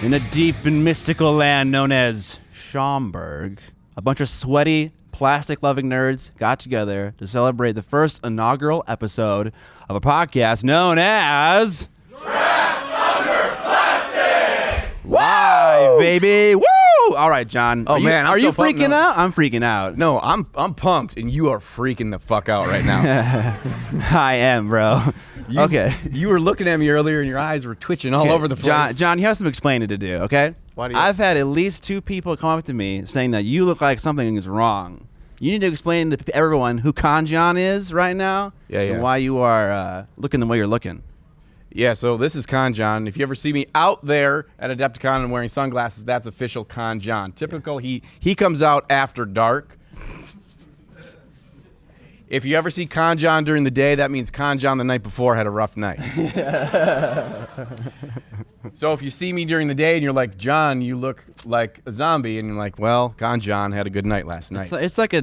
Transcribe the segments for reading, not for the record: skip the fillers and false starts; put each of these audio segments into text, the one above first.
In a deep and mystical land known as Schaumburg, a bunch of sweaty, plastic-loving nerds got together to celebrate the first inaugural episode of a podcast known as... Trapped Under Plastic! Live, baby! Woo! All right, John. Oh, man, are you freaking out? I'm freaking out. No, I'm pumped, and you are freaking the fuck out right now. I am, bro. Okay. You were looking at me earlier, and your eyes were twitching all over the place. John, you have some explaining to do, okay? Why do you? I've had at least 2 people come up to me saying that you look like something is wrong. You need to explain to everyone who Con John is right now. Yeah. And why you are looking the way you're looking. Yeah, so this is Con John. If you ever see me out there at Adepticon and wearing sunglasses, that's official Con John. Typical, he comes out after dark. If you ever see Con John during the day, that means Con John the night before had a rough night. So if you see me during the day and you're like, John, you look like a zombie, and you're like, well, Con John had a good night last night. It's like a,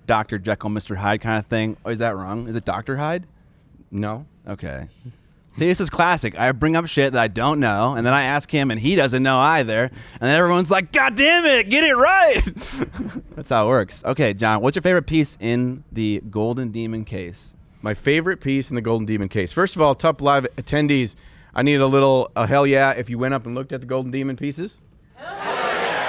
Dr. Jekyll, Mr. Hyde kind of thing. Oh, is that wrong? Is it Dr. Hyde? No. Okay. See, this is classic. I bring up shit that I don't know, and then I ask him, and he doesn't know either. And then everyone's like, God damn it, get it right. That's how it works. Okay, John, what's your favorite piece in the Golden Demon case? My favorite piece in the Golden Demon case. First of all, TUP Live attendees, I need a little hell yeah if you went up and looked at the Golden Demon pieces.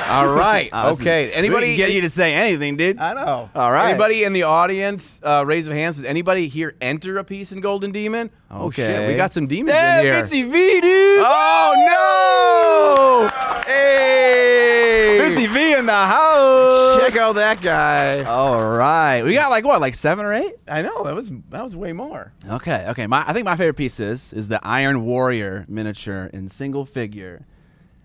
All right. Okay. Anybody we can get you to say anything, dude? I know. All right. Anybody in the audience, raise of hands. Does anybody here enter a piece in Golden Demon? Oh, shit. We got some demons in here. Fitzy V, dude. Oh, no. Hey. Fitzy V in the house. Check out that guy. All right. We got like 7 or 8? I know. That was way more. Okay. I think my favorite piece is the Iron Warrior miniature in single figure.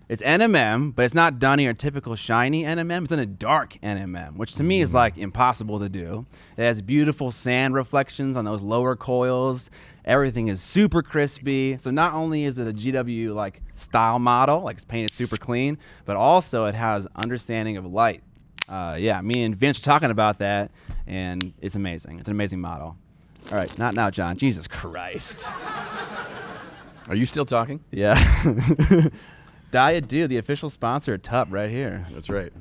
It's NMM, but it's not done in your typical shiny NMM. It's in a dark NMM, which to me is like impossible to do. It has beautiful sand reflections on those lower coils. Everything is super crispy. So not only is it a GW like style model, like it's painted super clean, but also it has understanding of light. Me and Vince were talking about that, and it's amazing. It's an amazing model. All right, not now, John. Jesus Christ. Are you still talking? Yeah. Diet Dude, the official sponsor of TUP right here. That's right.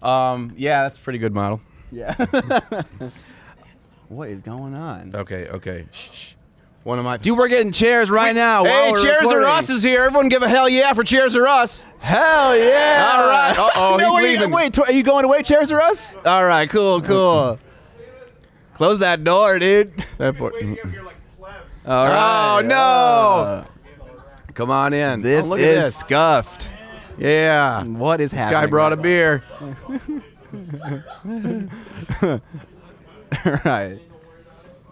Yeah, that's a pretty good model. Yeah. What is going on? Okay. Shh. One of my... Dude, we're getting chairs right now. Hey, Chairs Are Us is here. Everyone give a hell yeah for Chairs Are Us. Hell yeah. All right. Uh-oh, he's leaving. Wait, are you going away, Chairs Are Us? All right, cool. Close that door, dude. That boy. All right. Oh, no. Come on in. This look is at this. scuffed. Yeah. What is happening? This guy brought a beer.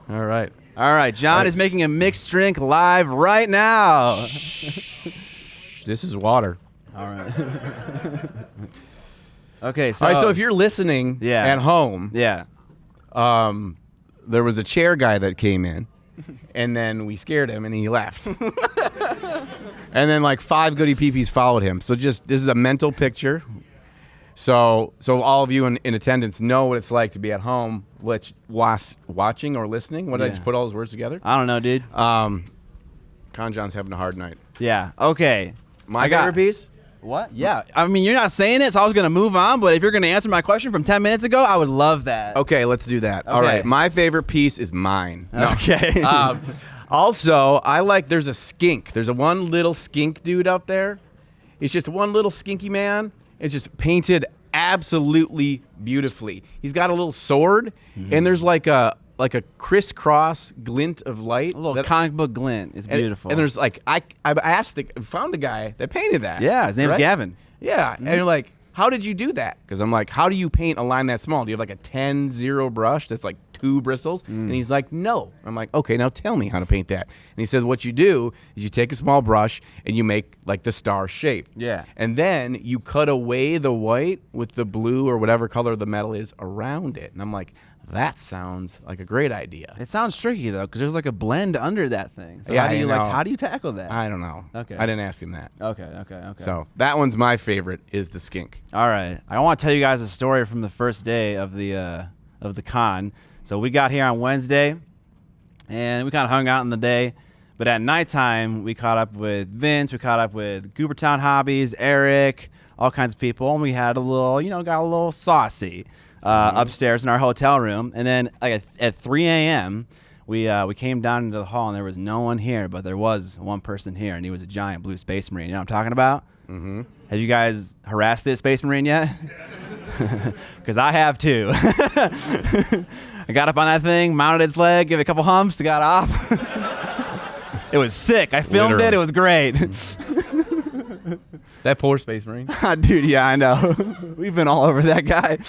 All right. John is making a mixed drink live right now. This is water. All right. Okay, All right, so if you're listening at home, there was a chair guy that came in, and then we scared him, and he left. And then like 5 goody peepees followed him. So this is a mental picture. So all of you in attendance know what it's like to be at home, watching or listening. What did I just put all those words together? I don't know, dude. Con John's having a hard night. Yeah. Okay. My favorite piece? What? Yeah. I mean, you're not saying it, so I was going to move on. But if you're going to answer my question from 10 minutes ago, I would love that. Okay, let's do that. Okay. All right. My favorite piece is mine. No. Okay. Also, there's a skink. There's one little skink dude out there. It's just one little skinky man. It's just painted absolutely beautifully. He's got a little sword, and there's like a crisscross glint of light. A little comic book glint. It's beautiful. And there's like, I found the guy that painted that. Yeah, his name's Gavin. Yeah, and you're like, how did you do that? Because I'm like, how do you paint a line that small? Do you have like a 10-0 brush that's like 2 bristles? And he's like, no. I'm like, okay, now tell me how to paint that. And he said, what you do is you take a small brush and you make like the star shape. Yeah. And then you cut away the white with the blue or whatever color the metal is around it. And I'm like, that sounds like a great idea. It sounds tricky though, because there's like a blend under that thing. So Yeah, how do you tackle that? I don't know. Okay. I didn't ask him that. Okay. So that one's my favorite, is the skink. All right. I want to tell you guys a story from the first day of the con. So we got here on Wednesday, and we kind of hung out in the day. But at nighttime, we caught up with Vince. We caught up with Goobertown Hobbies, Eric, all kinds of people. And we had a little, got a little saucy upstairs in our hotel room. And then at 3 a.m., we came down into the hall, and there was no one here, but there was one person here, and he was a giant blue Space Marine. You know what I'm talking about? Mm-hmm. Have you guys harassed this Space Marine yet? Because I have too. I got up on that thing, mounted its leg, gave it a couple humps, got off. It was sick. I filmed it. It was great. That poor Space Marine. Dude, yeah, I know. We've been all over that guy.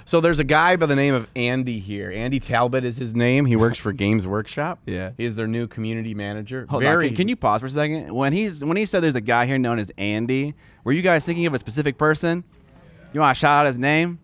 So there's a guy by the name of Andy here. Andy Talbot is his name. He works for Games Workshop. Yeah. He is their new community manager. Hold on. Can you pause for a second? When he said there's a guy here known as Andy, were you guys thinking of a specific person? You want to shout out his name?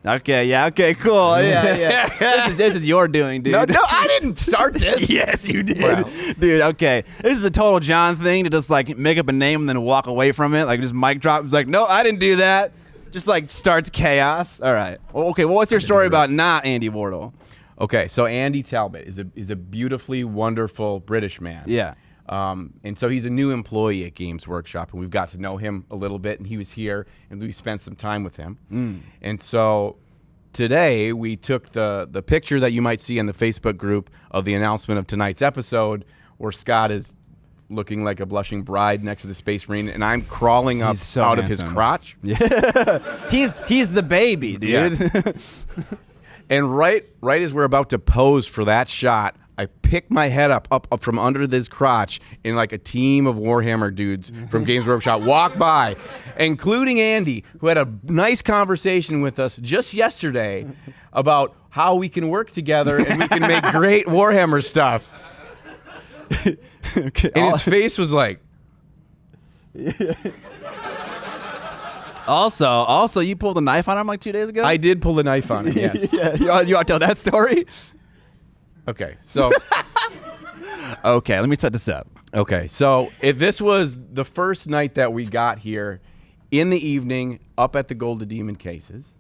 Okay, yeah, okay, cool. Yeah. This is your doing, dude. No, I didn't start this. Yes, you did. Wow. Dude, okay. This is a total John thing to just like make up a name and then walk away from it. Like just mic drop. It's like, no, I didn't do that. Just like starts chaos. All right. Well, okay, well, what's your story about not Andy Wardle? Okay, so Andy Talbot is a beautifully wonderful British man. Yeah. And so he's a new employee at Games Workshop, and we've got to know him a little bit, and he was here, and we spent some time with him. And so today we took the picture that you might see in the Facebook group of the announcement of tonight's episode, where Scott is looking like a blushing bride next to the Space Marine, and I'm crawling up out of his crotch. Yeah. he's the baby, dude. Yeah. And right as we're about to pose for that shot, I pick my head up from under this crotch, and like a team of Warhammer dudes from Games Workshop walk by, including Andy, who had a nice conversation with us just yesterday about how we can work together and we can make great Warhammer stuff. Okay. And his face was like... Also, you pulled a knife on him like 2 days ago? I did pull the knife on him, yes. Yeah, you want to tell that story? Okay, so... Okay, let me set this up. Okay, so this was the first night that we got here in the evening up at the Golden Demon Cases,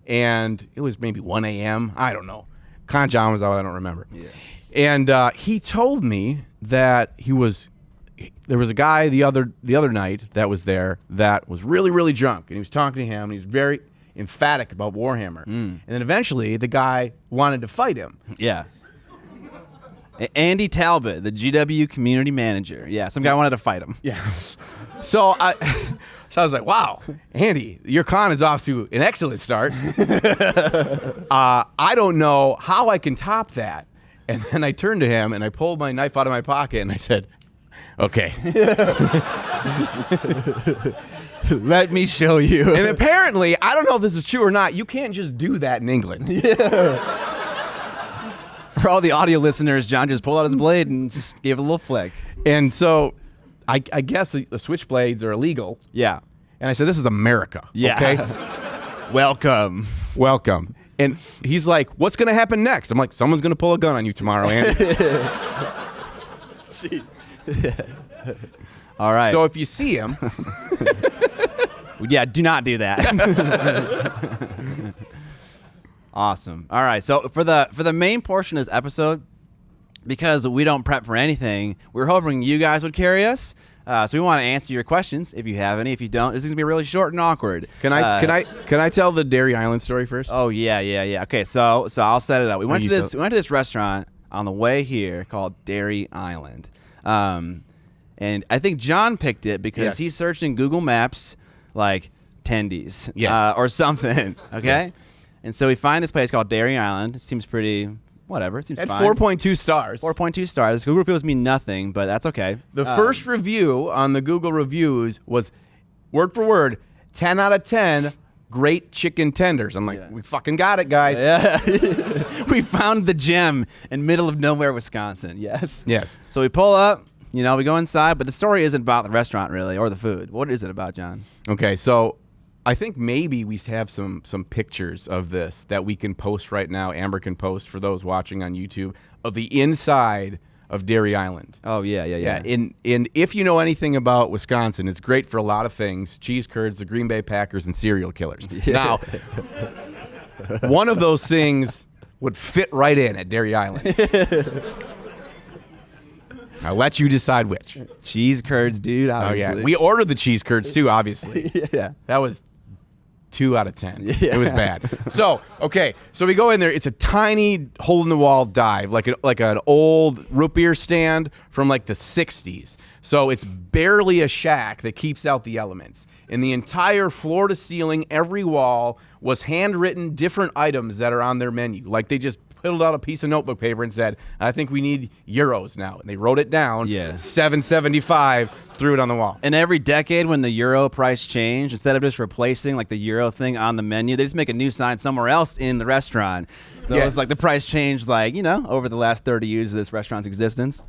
and it was maybe 1 a.m. I don't know. Con John was out, I don't remember. Yeah. And he told me that there was a guy the other night that was there that was really, really drunk, and he was talking to him, and he was very emphatic about Warhammer. And then eventually the guy wanted to fight him. Yeah. Andy Talbot, the GW community manager. Yeah, some guy wanted to fight him. Yeah. So I was like, wow, Andy, your con is off to an excellent start. I don't know how I can top that. And then I turned to him and I pulled my knife out of my pocket and I said, okay. Let me show you. And apparently, I don't know if this is true or not, you can't just do that in England. Yeah. For all the audio listeners, John just pulled out his blade and just gave it a little flick. And so I guess the switchblades are illegal. Yeah. And I said, this is America. Yeah. Okay? Welcome. And he's like, what's going to happen next? I'm like, someone's going to pull a gun on you tomorrow, Andy. All right. So if you see him. Yeah, do not do that. Awesome. All right. So for the main portion of this episode, because we don't prep for anything, we're hoping you guys would carry us. So we want to answer your questions if you have any. If you don't, this is gonna be really short and awkward. Can I tell the Dairy Island story first? Oh yeah. Okay, so I'll set it up. We went to this restaurant on the way here called Dairy Island, and I think John picked it because he searched in Google Maps like tendies, or something. Okay, yes. And so we find this place called Dairy Island. It seems pretty. Whatever, it seems fine. 4.2 stars. 4.2 stars. Google reviews mean nothing, but that's okay. The first review on the Google reviews was, word for word, 10 out of 10, great chicken tenders. I'm like, we fucking got it, guys. Yeah. We found the gem in middle of nowhere, Wisconsin. Yes. So we pull up, we go inside, but the story isn't about the restaurant really, or the food. What is it about, John? Okay, so I think maybe we have some pictures of this that we can post right now. Amber can post for those watching on YouTube of the inside of Dairy Island. Oh, yeah. And if you know anything about Wisconsin, it's great for a lot of things. Cheese curds, the Green Bay Packers, and serial killers. Yeah. Now, one of those things would fit right in at Dairy Island. I'll let you decide which. Cheese curds, dude. Oh, Obviously. yeah. We ordered the cheese curds, too, obviously. Yeah. That was 2 out of 10. Yeah. It was bad. So we go in there. It's a tiny hole-in-the-wall dive, like an old root beer stand from like the 60s. So it's barely a shack that keeps out the elements. And the entire floor to ceiling, every wall was handwritten different items that are on their menu. Like they just pulled out a piece of notebook paper and said, I think we need euros now. And they wrote it down. Yeah. $7.75, threw it on the wall. And every decade when the euro price changed, instead of just replacing like the euro thing on the menu, they just make a new sign somewhere else in the restaurant. So Yeah. it's like the price changed like, over the last 30 years of this restaurant's existence.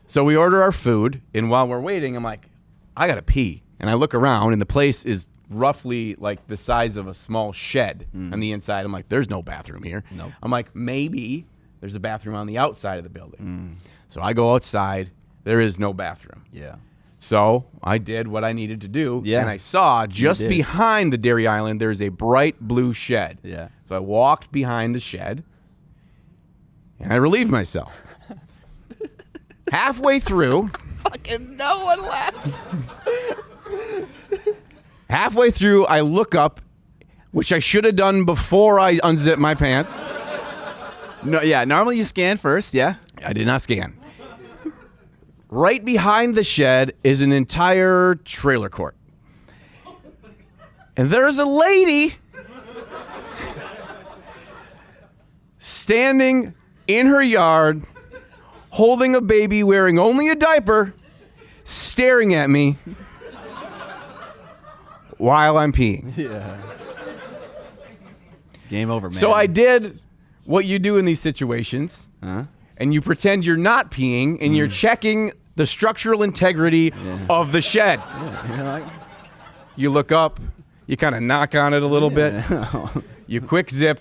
So we order our food, and while we're waiting, I'm like, I gotta pee. And I look around, and the place is roughly like the size of a small shed on the inside. I'm like, there's no bathroom here. Nope. I'm like, maybe there's a bathroom on the outside of the building. So I go outside. There is no bathroom. Yeah. So I did what I needed to do, Yeah. and I saw just did. behind the Dairy Island, there's a bright blue shed. Yeah. So I walked behind the shed, and I relieved myself. Halfway through, Fucking no one laughs. halfway through, I look up, which I should have done before I unzipped my pants. No, yeah. Normally you scan first, yeah. I did not scan. Right behind the shed is an entire trailer court. And there's a lady standing in her yard, holding a baby, wearing only a diaper, staring at me while I'm peeing. Yeah. Game over, man. So I did what you do in these situations, Huh? and you pretend you're not peeing, and you're checking the structural integrity of the shed. Yeah, you're like, You look up, you kind of knock on it a little bit, yeah. you quick zip,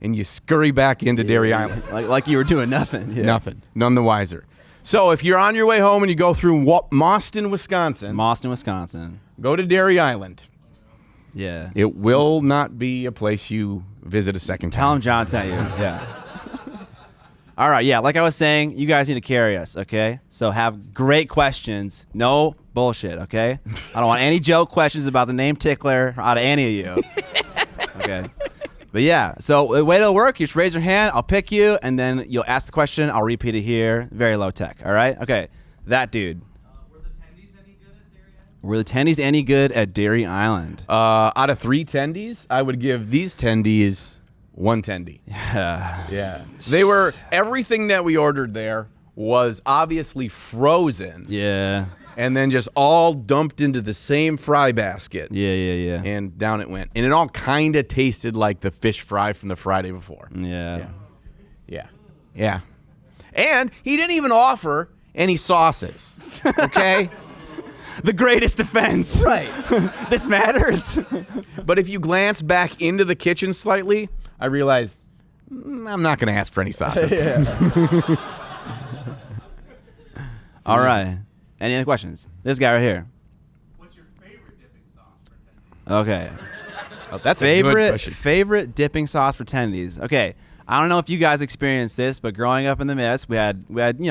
and you scurry back into Dairy Island. like you were doing nothing. Yeah. Nothing. None the wiser. So if you're on your way home and you go through Mauston, Wisconsin, Wisconsin. go to Dairy Island. Yeah. It will not be a place you visit a second Tell him time. John sent you. Yeah. All right. Yeah. Like I was saying, you guys need to carry us. Okay. So have great questions. No bullshit. Okay. I don't want any joke questions about the name Tickler out of any of you. Okay. But yeah. So the way it'll work, you just raise your hand. I'll pick you, and then you'll ask the question. I'll repeat it here. Very low tech. All right. Okay. That dude. Were the tendies any good at Dairy Island? Out of 3 tendies, I would give these tendies 1 tendy. Yeah. Yeah. They were, everything that we ordered there was obviously frozen Yeah. and then just all dumped into the same fry basket. Yeah. And down it went. And it all kind of tasted like the fish fry from the Friday before. Yeah. Yeah. And he didn't even offer any sauces. Okay? The greatest defense. Right. This matters. But if you glance back into the kitchen slightly, I realized I'm not going to ask for any sauces. All right. Any other questions? This guy right here. What's your favorite dipping sauce for tendies? Okay. Oh, that's a good question. Favorite dipping sauce for tendies. Okay. I don't know if you guys experienced this, but growing up in the Midwest, we had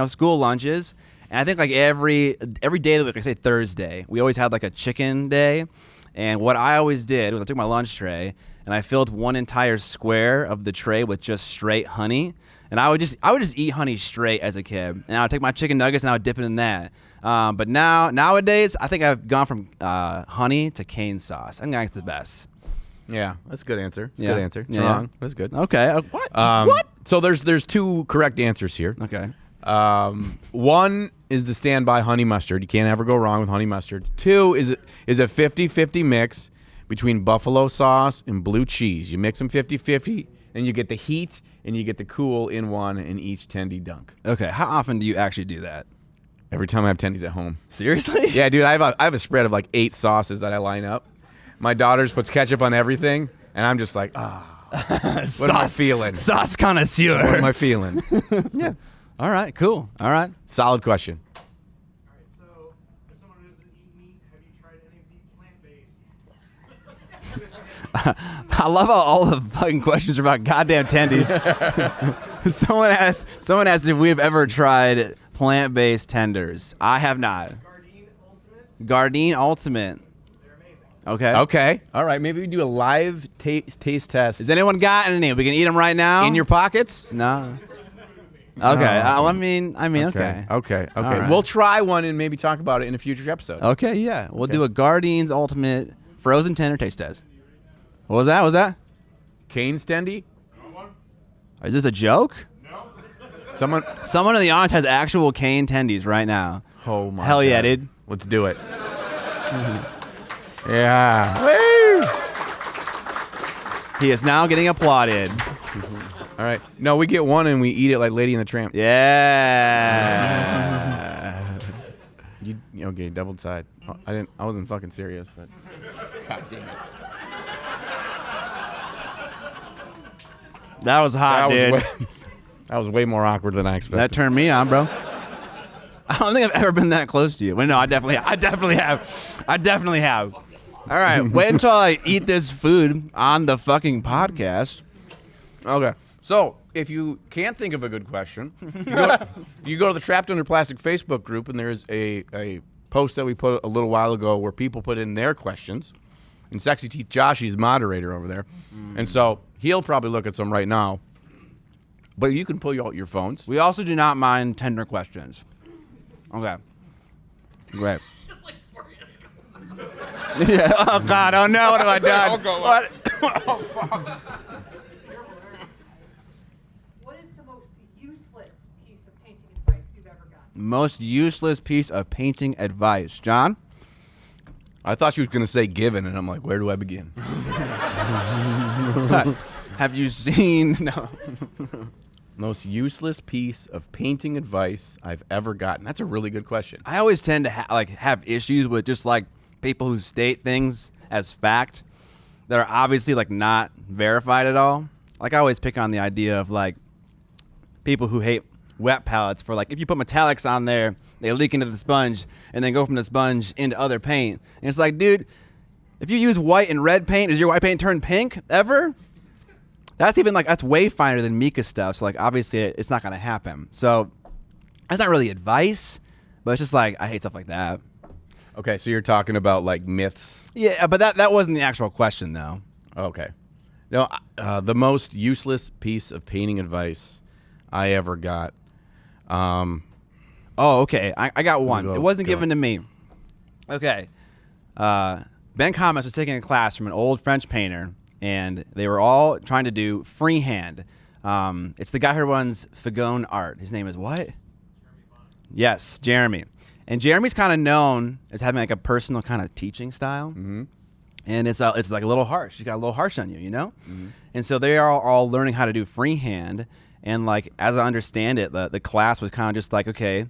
school lunches, and I think like every day of the week, like say Thursday, we always had like a chicken day. And what I always did was I took my lunch tray and I filled one entire square of the tray with just straight honey. And I would just eat honey straight as a kid. And I would take my chicken nuggets and I would dip it in that. But nowadays, I think I've gone from honey to cane sauce. I think that's the best. Yeah, that's a good answer. It's a Yeah. good answer. It's Yeah. wrong. That's good. Okay. What? What? So there's 2 correct answers here. Okay. One is the standby honey mustard. You can't ever go wrong with honey mustard. 2 is a 50-50 mix between buffalo sauce and blue cheese. You mix them 50-50, and you get the heat and you get the cool in one in each tendy dunk. Okay. How often do you actually do that? Every time I have tendies at home. Seriously? Yeah, dude, I have a spread of like 8 sauces that I line up. My daughter's puts ketchup on everything, and I'm just like, what am I feeling? Sauce connoisseur. What am I feeling? Yeah. All right. Cool. All right. Solid question. All right, so as someone who doesn't eat meat, have you tried any of the plant-based? I love how all the fucking questions are about goddamn tendies. Someone asked if we've ever tried plant-based tenders. I have not. Gardein Ultimate. Gardein Ultimate. They're amazing. Okay. Okay. All right. Maybe we do a live taste test. Has anyone got any? We can eat them right now. in your pockets? No. Okay. I mean, okay. Okay. All right. We'll try one and maybe talk about it in a future episode. Okay. Yeah. We'll Okay. do a Gardeins Ultimate frozen tender taste test. What was that? What was that? Cane Stendy? Is this a joke? Someone. Someone in the audience has actual cane tendies right now. Oh my. Hell yeah, God. dude. Let's do it. Yeah. Woo! He is now getting applauded. All right. No, we get one and we eat it like Lady and the Tramp. Yeah. Okay, double side. Oh, I wasn't fucking serious, but. God damn it. That was hot, dude. That was way more awkward than I expected. That turned me on, bro. I don't think I've ever been that close to you. Well, no, I definitely have. I definitely have. All right, wait until I eat this food on the fucking podcast. Okay. So, if you can't think of a good question, you go to the Trapped Under Plastic Facebook group, and there's a post that we put a little while ago where people put in their questions. And Sexy Teeth Josh, he's moderator over there. And so he'll probably look at some right now. But you can pull out your phones. We also do not mind tender questions. Okay. Great. Yeah. Oh, God. Oh, no. What have I done? What? Oh, fuck. What is the most useless piece of painting advice you've ever gotten? Most useless piece of painting advice. John? I thought she was going to say given, and I'm like, where do I begin? Have you seen... No. Most useless piece of painting advice I've ever gotten. That's a really good question. I always tend to have issues with just like people who state things as fact that are obviously like not verified at all. Like I always pick on the idea of like people who hate wet palettes for like if you put metallics on there, they leak into the sponge and then go from the sponge into other paint. And it's like, dude, if you use white and red paint, does your white paint turn pink ever? That's even like that's way finer than Mika stuff. So like obviously it's not gonna happen. So that's not really advice, but it's just like I hate stuff like that. Okay, so you're talking about like myths. Yeah, but that wasn't the actual question though. Okay. No, the most useless piece of painting advice I ever got. Oh, okay. I got one. Go, It wasn't go. given to me. Okay. Ben Comas was taking a class from an old French painter, and they were all trying to do freehand. It's the guy who runs Fagone Art. His name is what? Yes, Jeremy. And Jeremy's kind of known as having like a personal kind of teaching style. Mm-hmm. And it's like a little harsh. He's got a little harsh on you, you know? Mm-hmm. And so they are all learning how to do freehand. And like as I understand it, the class was kind of just like, okay,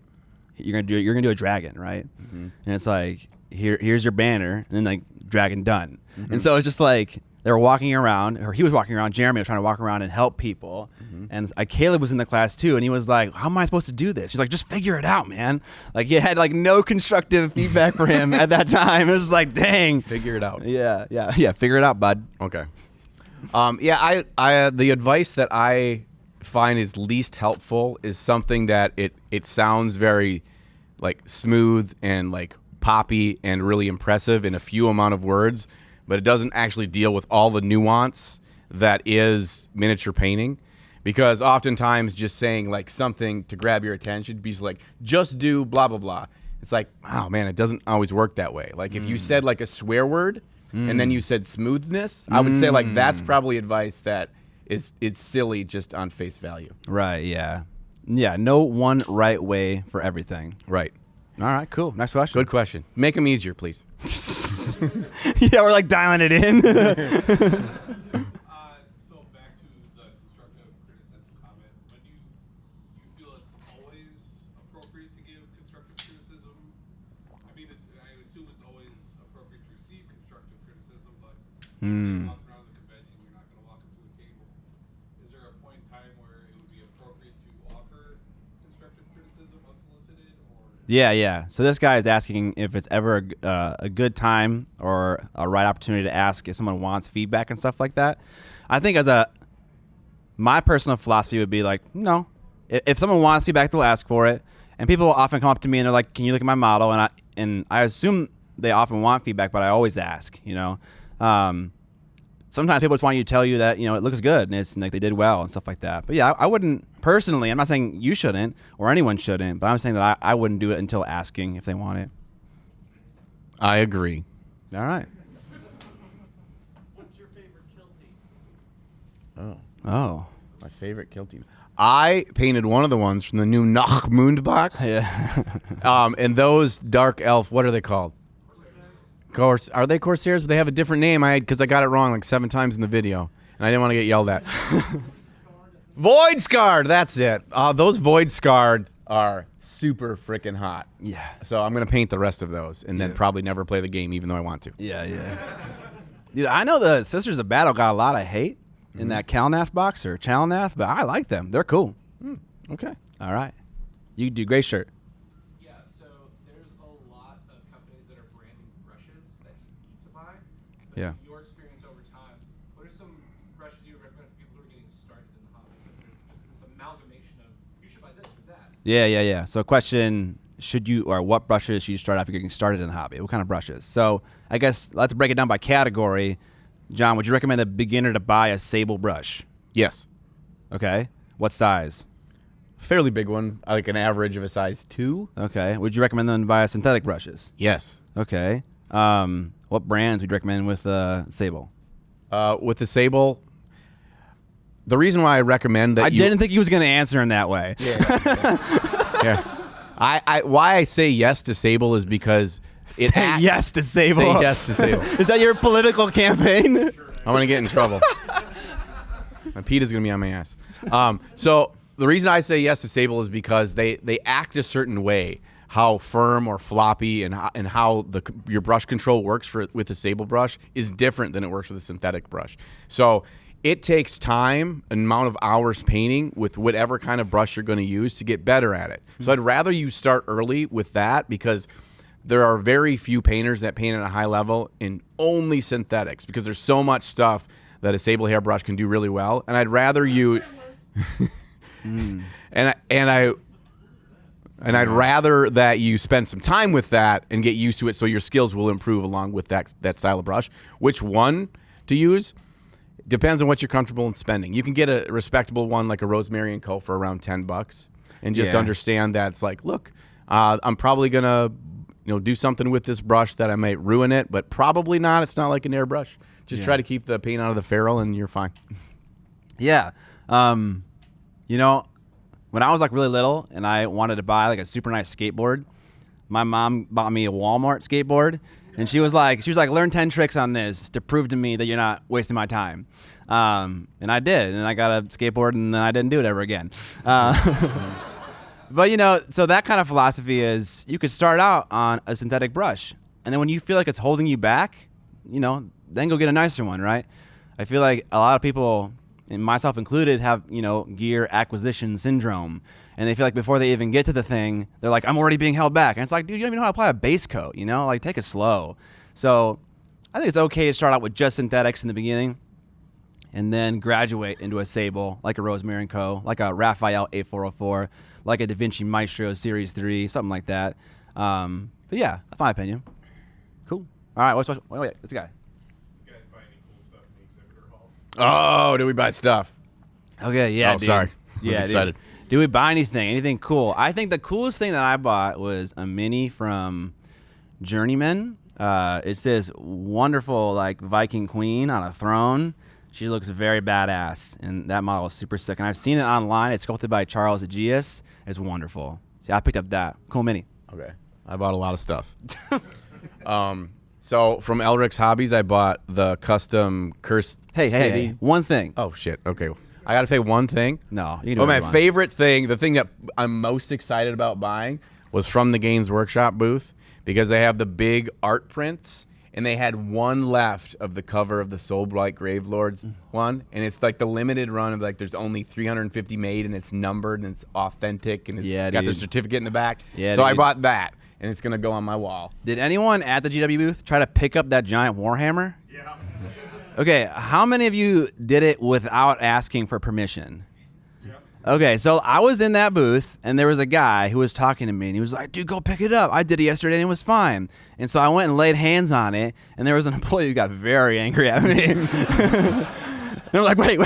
you're gonna do a dragon, right? Mm-hmm. And it's like here's your banner, and then like dragon done. Mm-hmm. And so it's just like they were walking around, or he was walking around. Jeremy was trying to walk around and help people. Mm-hmm. And Caleb was in the class too, and he was like, "How am I supposed to do this?" He's like, "Just figure it out, man." Like he had like no constructive feedback for him at that time. It was like, "Dang, Figure it out. yeah, figure it out, bud." Okay. I the advice that I find is least helpful is something that it sounds very like smooth and like poppy and really impressive in a few amount of words, but it doesn't actually deal with all the nuance that is miniature painting. Because oftentimes just saying like something to grab your attention, be like, just do blah blah blah. It's like, oh man, it doesn't always work that way. Like if you said like a swear word and then you said smoothness, I would say like that's probably advice that it's silly just on face value. Right? Yeah. No one right way for everything. Right. All right, cool. Next question. Good question. Make them easier, please. Yeah, we're like dialing it in. So back to the constructive criticism comment. When you feel it's always appropriate to give constructive criticism? I mean, I assume it's always appropriate to receive constructive criticism, but if you're walking around the convention, you're not going to walk up to a table. Is there a point in time where it would be appropriate to offer constructive criticism unsolicited, or? Yeah. So this guy is asking if it's ever a good time or a right opportunity to ask if someone wants feedback and stuff like that. I think my personal philosophy would be like, no. If someone wants feedback, they'll ask for it. And people often come up to me and they're like, "Can you look at my model?" And I assume they often want feedback, but I always ask. Sometimes people just want you to tell you that it looks good and it's like they did well and stuff like that. But yeah, I wouldn't personally. I'm not saying you shouldn't or anyone shouldn't, but I'm saying that I wouldn't do it until asking if they want it. I agree. All right. What's your favorite kill team? Oh. My favorite kill team. I painted one of the ones from the new Nachmund box. Yeah. And those dark elf, what are they called? Are they Corsairs? But they have a different name. Because I got it wrong like 7 times in the video, and I didn't want to get yelled at. Void Scarred, that's it. Those Void Scarred are super freaking hot. Yeah. So I'm gonna paint the rest of those, and then probably never play the game, even though I want to. Yeah. Dude, I know the Sisters of Battle got a lot of hate in that Kalnath box or Chalnath, but I like them. They're cool. Okay. All right. You do great shirt. Yeah, so there's a lot of companies that are branding brushes that you need to buy. But Yeah. in your experience over time, what are some brushes you would recommend for people who are getting started in the hobby? So there's just this amalgamation of, you should buy this or that. Yeah. So question, what brushes should you start after getting started in the hobby? What kind of brushes? So I guess let's break it down by category. John, would you recommend a beginner to buy a sable brush? Yes. Okay. What size? Fairly big one, like an average of a size 2. Okay. Would you recommend them to buy synthetic brushes? Yes. Okay. What brands would you recommend with sable? With the Sable, the reason why I recommend that I didn't think he was going to answer in that way. Yeah. Why I say yes to Sable is because Say yes to sable. Say yes to Sable. Is that your political campaign? I'm gonna get in trouble. My PETA's gonna be on my ass. So the reason I say yes to Sable is because they act a certain way. How firm or floppy and how your brush control works with a Sable brush is different than it works with a synthetic brush. So it takes time, an amount of hours painting with whatever kind of brush you're going to use to get better at it. So I'd rather you start early with that because there are very few painters that paint at a high level in only synthetics because there's so much stuff that a Sable hairbrush can do really well. And I'd rather you and I'd rather that you spend some time with that and get used to it so your skills will improve along with that style of brush. Which one to use depends on what you're comfortable in spending. You can get a respectable one like a Rosemary & Co. for around $10 and just understand that it's like, look, I'm probably going to do something with this brush that I might ruin it, but probably not. It's not like an airbrush. Just try to keep the paint out of the ferrule and you're fine. Yeah. When I was like really little and I wanted to buy like a super nice skateboard, my mom bought me a Walmart skateboard and she was like, learn 10 tricks on this to prove to me that you're not wasting my time. And I did, and I got a skateboard and then I didn't do it ever again. But so that kind of philosophy is you could start out on a synthetic brush and then when you feel like it's holding you back, then go get a nicer one, right? I feel like a lot of people, and myself included, have gear acquisition syndrome, and they feel like before they even get to the thing, they're like, I'm already being held back, and it's like, dude, you don't even know how to apply a base coat, like take it slow. So I think it's okay to start out with just synthetics in the beginning, and then graduate into a Sable, like a Rosemary & Co., like a Raphael A404, like a Da Vinci Maestro Series 3, something like that. But yeah, that's my opinion. Cool. All right, wait, this guy. You guys buy any cool stuff in the exhibitor hall? Oh, did we buy stuff? Okay, yeah. Oh, dude. sorry. I was Yeah, excited. Did we buy anything cool? I think the coolest thing that I bought was a mini from Journeyman. It's this wonderful like Viking queen on a throne. She looks very badass, and that model is super sick. And I've seen it online. It's sculpted by Charles Aegeus. It's wonderful. So I picked up that. Cool mini. Okay. I bought a lot of stuff. So from Elric's Hobbies, I bought the custom Cursed City. Hey, one thing. Oh, shit. Okay. I got to say one thing. No, you can do Well, whatever my you want. favorite thing, the thing that I'm most excited about buying was from the Games Workshop booth because they have the big art prints and they had one left of the cover of the Soulblight Gravelords one, and it's like the limited run of like there's only 350 made and it's numbered and it's authentic and it's got the dude. certificate in the back. Yeah, so I dude. bought that and it's gonna go on my wall. Did anyone at the GW booth try to pick up that giant Warhammer? Yeah. Okay, how many of you did it without asking for permission? Okay, so I was in that booth, and there was a guy who was talking to me, and he was like, dude, go pick it up. I did it yesterday, and it was fine. And so I went and laid hands on it, and there was an employee who got very angry at me. And I'm like, wait.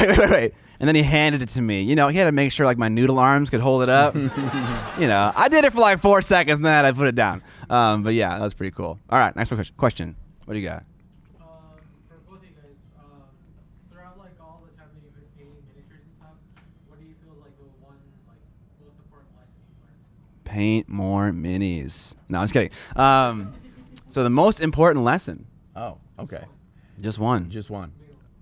And then he handed it to me. You know, he had to make sure, like, my noodle arms could hold it up. You know, I did it for, like, 4 seconds, and then I put it down. But, yeah, that was pretty cool. All right, next question. What do you got? For both of you guys, throughout like all the time that you've been painting miniatures and stuff, what do you feel is like the one like most important lesson you've learned? Paint more minis. No, I'm just kidding. So the most important lesson, Oh, okay. just one. Just one.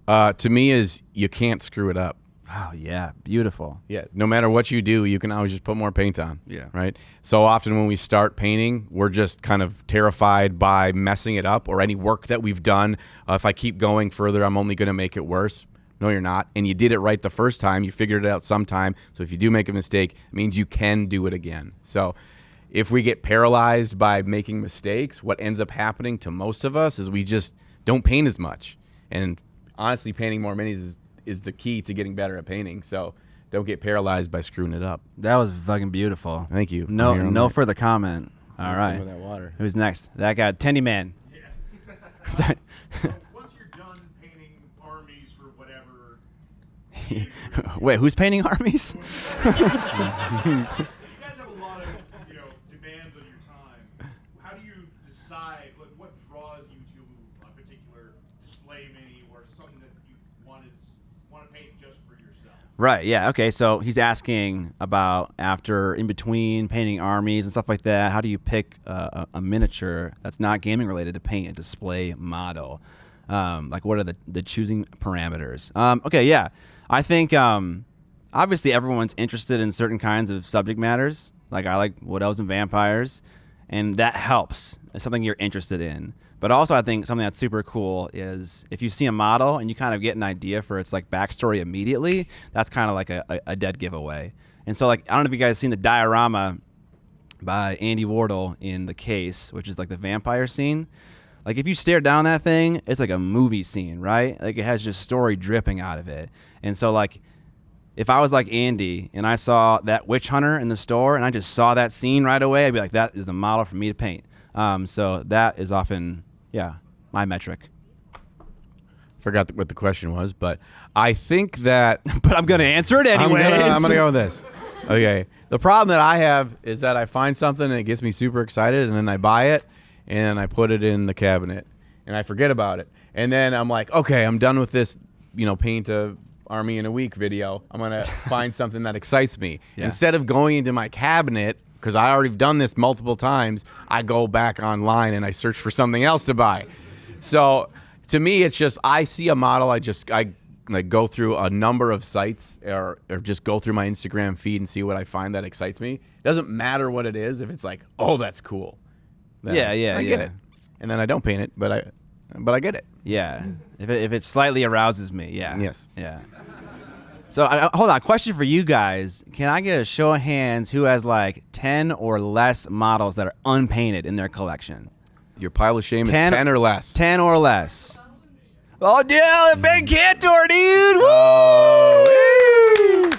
To me is you can't screw it up. Oh, yeah, beautiful. Yeah, no matter what you do, you can always just put more paint on. Yeah. Right? So often when we start painting, we're just kind of terrified by messing it up or any work that we've done. If I keep going further, I'm only going to make it worse. No, you're not. And you did it right the first time. You figured it out sometime. So if you do make a mistake, it means you can do it again. So if we get paralyzed by making mistakes, what ends up happening to most of us is we just don't paint as much. And honestly, painting more minis is the key to getting better at painting. So don't get paralyzed by screwing it up. That was fucking beautiful. Thank you. No further comment. All Some right. of that water. Who's next? That guy, Tendy Man. Yeah. Once you're done painting armies for whatever, Wait, who's painting armies? you guys have a lot of demands on your time. How do you decide what draws you to a particular display mini or something that you want to paint just for yourself? Right, yeah, okay, so he's asking about after, in between painting armies and stuff like that, how do you pick a miniature that's not gaming related to paint a display model? Like, what are the choosing parameters? Okay, yeah, I think obviously everyone's interested in certain kinds of subject matters. Like, I like wood elves and vampires, and that helps. It's something you're interested in. But also, I think something that's super cool is if you see a model and you kind of get an idea for its like backstory immediately, that's kind of like a dead giveaway. And so, like, I don't know if you guys seen the diorama by Andy Wardle in The Case, which is like the vampire scene. Like, if you stare down that thing, it's like a movie scene, right? Like, it has just story dripping out of it. And so, like, if I was like Andy and I saw that witch hunter in the store and I just saw that scene right away, I'd be like, that is the model for me to paint. So that is often, my metric. Forgot what the question was, but I think that But I'm going to answer it anyways. I'm gonna go with this. Okay. The problem that I have is that I find something and it gets me super excited, and then I buy it and I put it in the cabinet and I forget about it. And then I'm like, okay, I'm done with this, paint a army in a week video. I'm gonna find something that excites me. Yeah. Instead of going into my cabinet, because I already done this multiple times, I go back online and I search for something else to buy. So to me, it's just I see a model, I like go through a number of sites or just go through my Instagram feed and see what I find that excites me. It doesn't matter what it is. If it's like, oh, that's cool. Then Yeah, I get yeah. it. And then I don't paint it, but I get it. Yeah. If it slightly arouses me, yeah. Yes. Yeah. So hold on, question for you guys. Can I get a show of hands who has like 10 or less models that are unpainted in their collection? Your pile of shame is 10 or less. 10 or less. Oh, yeah, the big Cantor, dude. Woo! Oh,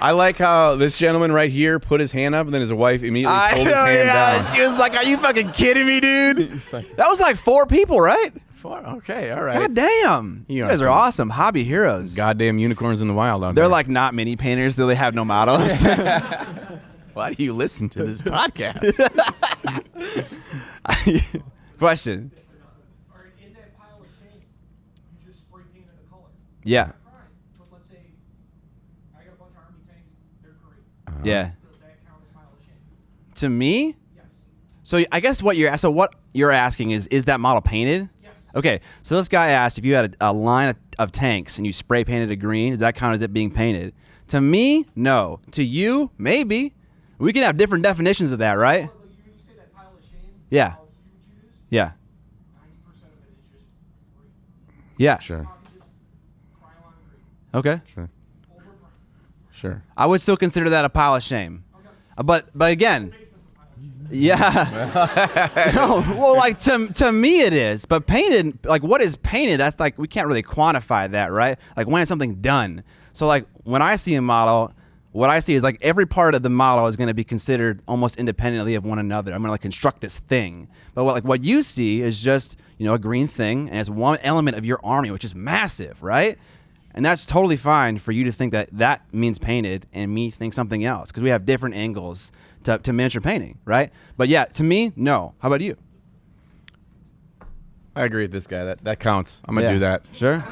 I like how this gentleman right here put his hand up and then his wife immediately pulled his hand down. She was like, are you fucking kidding me, dude? Like, That was like 4 people, right? okay, all right. God damn. You guys are some awesome. Hobby heroes. Goddamn unicorns in the wild out They're there. like not mini painters, though they have no models. Why do you listen to this podcast? Question. Or in that pile of shame, you just spray painted a color. Yeah. Fine. But let's say I got a bunch of army tanks, they're green. Yeah. Does that count as pile of shame? To me, Yes. so I guess what you're asking is that model painted? Yes. Okay, so this guy asked if you had a line of tanks and you spray painted it green, does that count as it being painted? To me, no. To you, maybe. We can have different definitions of that, right? Well, you say that pile of shame. Yeah. How you choose, Yeah. 90% of it is just green. Yeah. Sure. Talking just Krylon green. Okay. Sure. Over brown. Sure. I would still consider that a pile of shame. Okay. But again, Basement's a pile of shame. yeah. No, well, like to me it is, but painted, like what is painted? That's like we can't really quantify that, right? Like when is something done? So like when I see a model, what I see is like every part of the model is going to be considered almost independently of one another. I'm going to like construct this thing. But what you see is just, you know, a green thing, and it's one element of your army, which is massive, right? And that's totally fine for you to think that that means painted and me think something else, because we have different angles to miniature painting, right? But yeah, to me, no. How about you? I agree with this guy. That counts. I'm gonna Yeah. do that. Sure.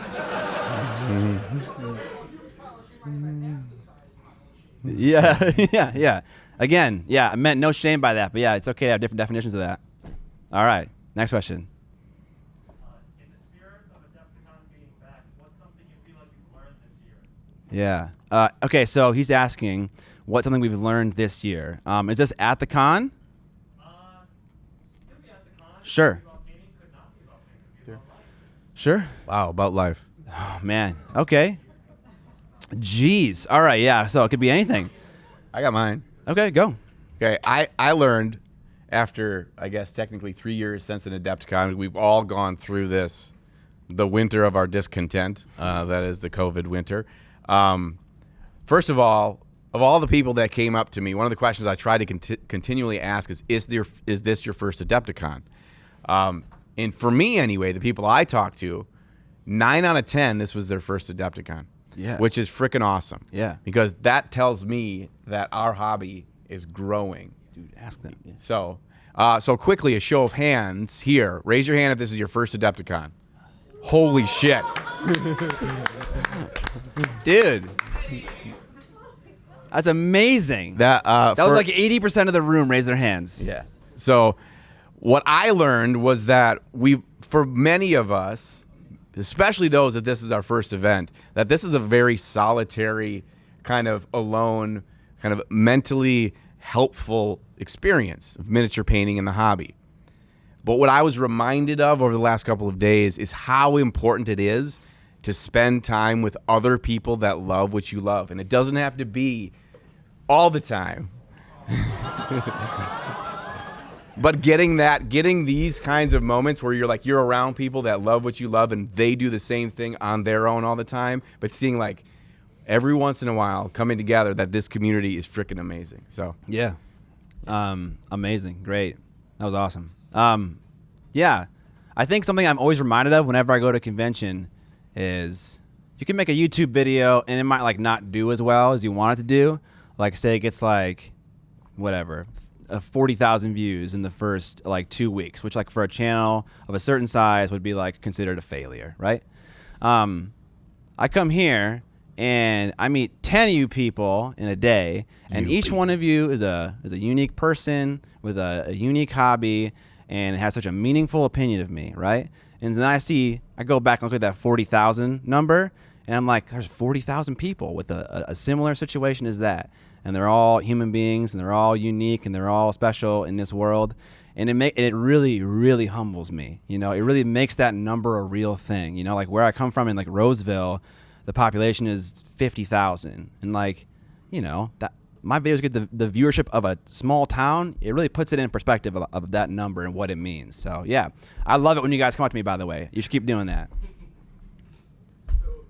Yeah, yeah. Again, yeah, I meant no shame by that, but yeah, it's okay to have different definitions of that. All right, next question. In the spirit of Adepticon being back, what's something you feel like you've learned this year? Yeah. Okay, so he's asking what's something we've learned this year. Is this at the con? Could be at the con. Sure. Could be about painting, could not be about painting, could be about life. Sure. Wow, about life. Oh, man. Okay. Jeez. All right, yeah, so it could be anything. I got mine. Okay, go. Okay, I learned after, I guess, technically 3 years since an Adepticon, we've all gone through this, the winter of our discontent. That is the COVID winter. First of all the people that came up to me, one of the questions I try to continually ask is this your first Adepticon? And for me anyway, the people I talked to, 9 out of 10, this was their first Adepticon. Yeah. Which is freaking awesome. Yeah. Because that tells me that our hobby is growing. Dude, ask them. Yeah. So quickly, a show of hands here. Raise your hand if this is your first Adepticon. Holy shit. Dude. That's amazing. That was like 80% of the room raised their hands. Yeah. So what I learned was that for many of us, especially those that this is our first event, that this is a very solitary, kind of alone, kind of mentally helpful experience of miniature painting in the hobby. But what I was reminded of over the last couple of days is how important it is to spend time with other people that love what you love. And it doesn't have to be all the time. But getting these kinds of moments where you're around people that love what you love and they do the same thing on their own all the time, but seeing like every once in a while coming together, that this community is freaking amazing. So Yeah. Amazing. Great. That was awesome. Yeah. I think something I'm always reminded of whenever I go to a convention is you can make a YouTube video and it might like not do as well as you want it to do. Like say it gets like whatever, 40,000 views in the first like 2 weeks, which like for a channel of a certain size would be like considered a failure, right? I come here and I meet 10 of you people in a day, and each one of you is a unique person with a unique hobby and has such a meaningful opinion of me, right? And then I go back and look at that 40,000 number, and I'm like, there's 40,000 people with a similar situation as that. And they're all human beings, and they're all unique, and they're all special in this world. And it really, really humbles me. You know, it really makes that number a real thing. You know, like where I come from in like Roseville, the population is 50,000. And like, you know, that my videos get the viewership of a small town. It really puts it in perspective of that number and what it means. So yeah, I love it when you guys come up to me, by the way. You should keep doing that. So,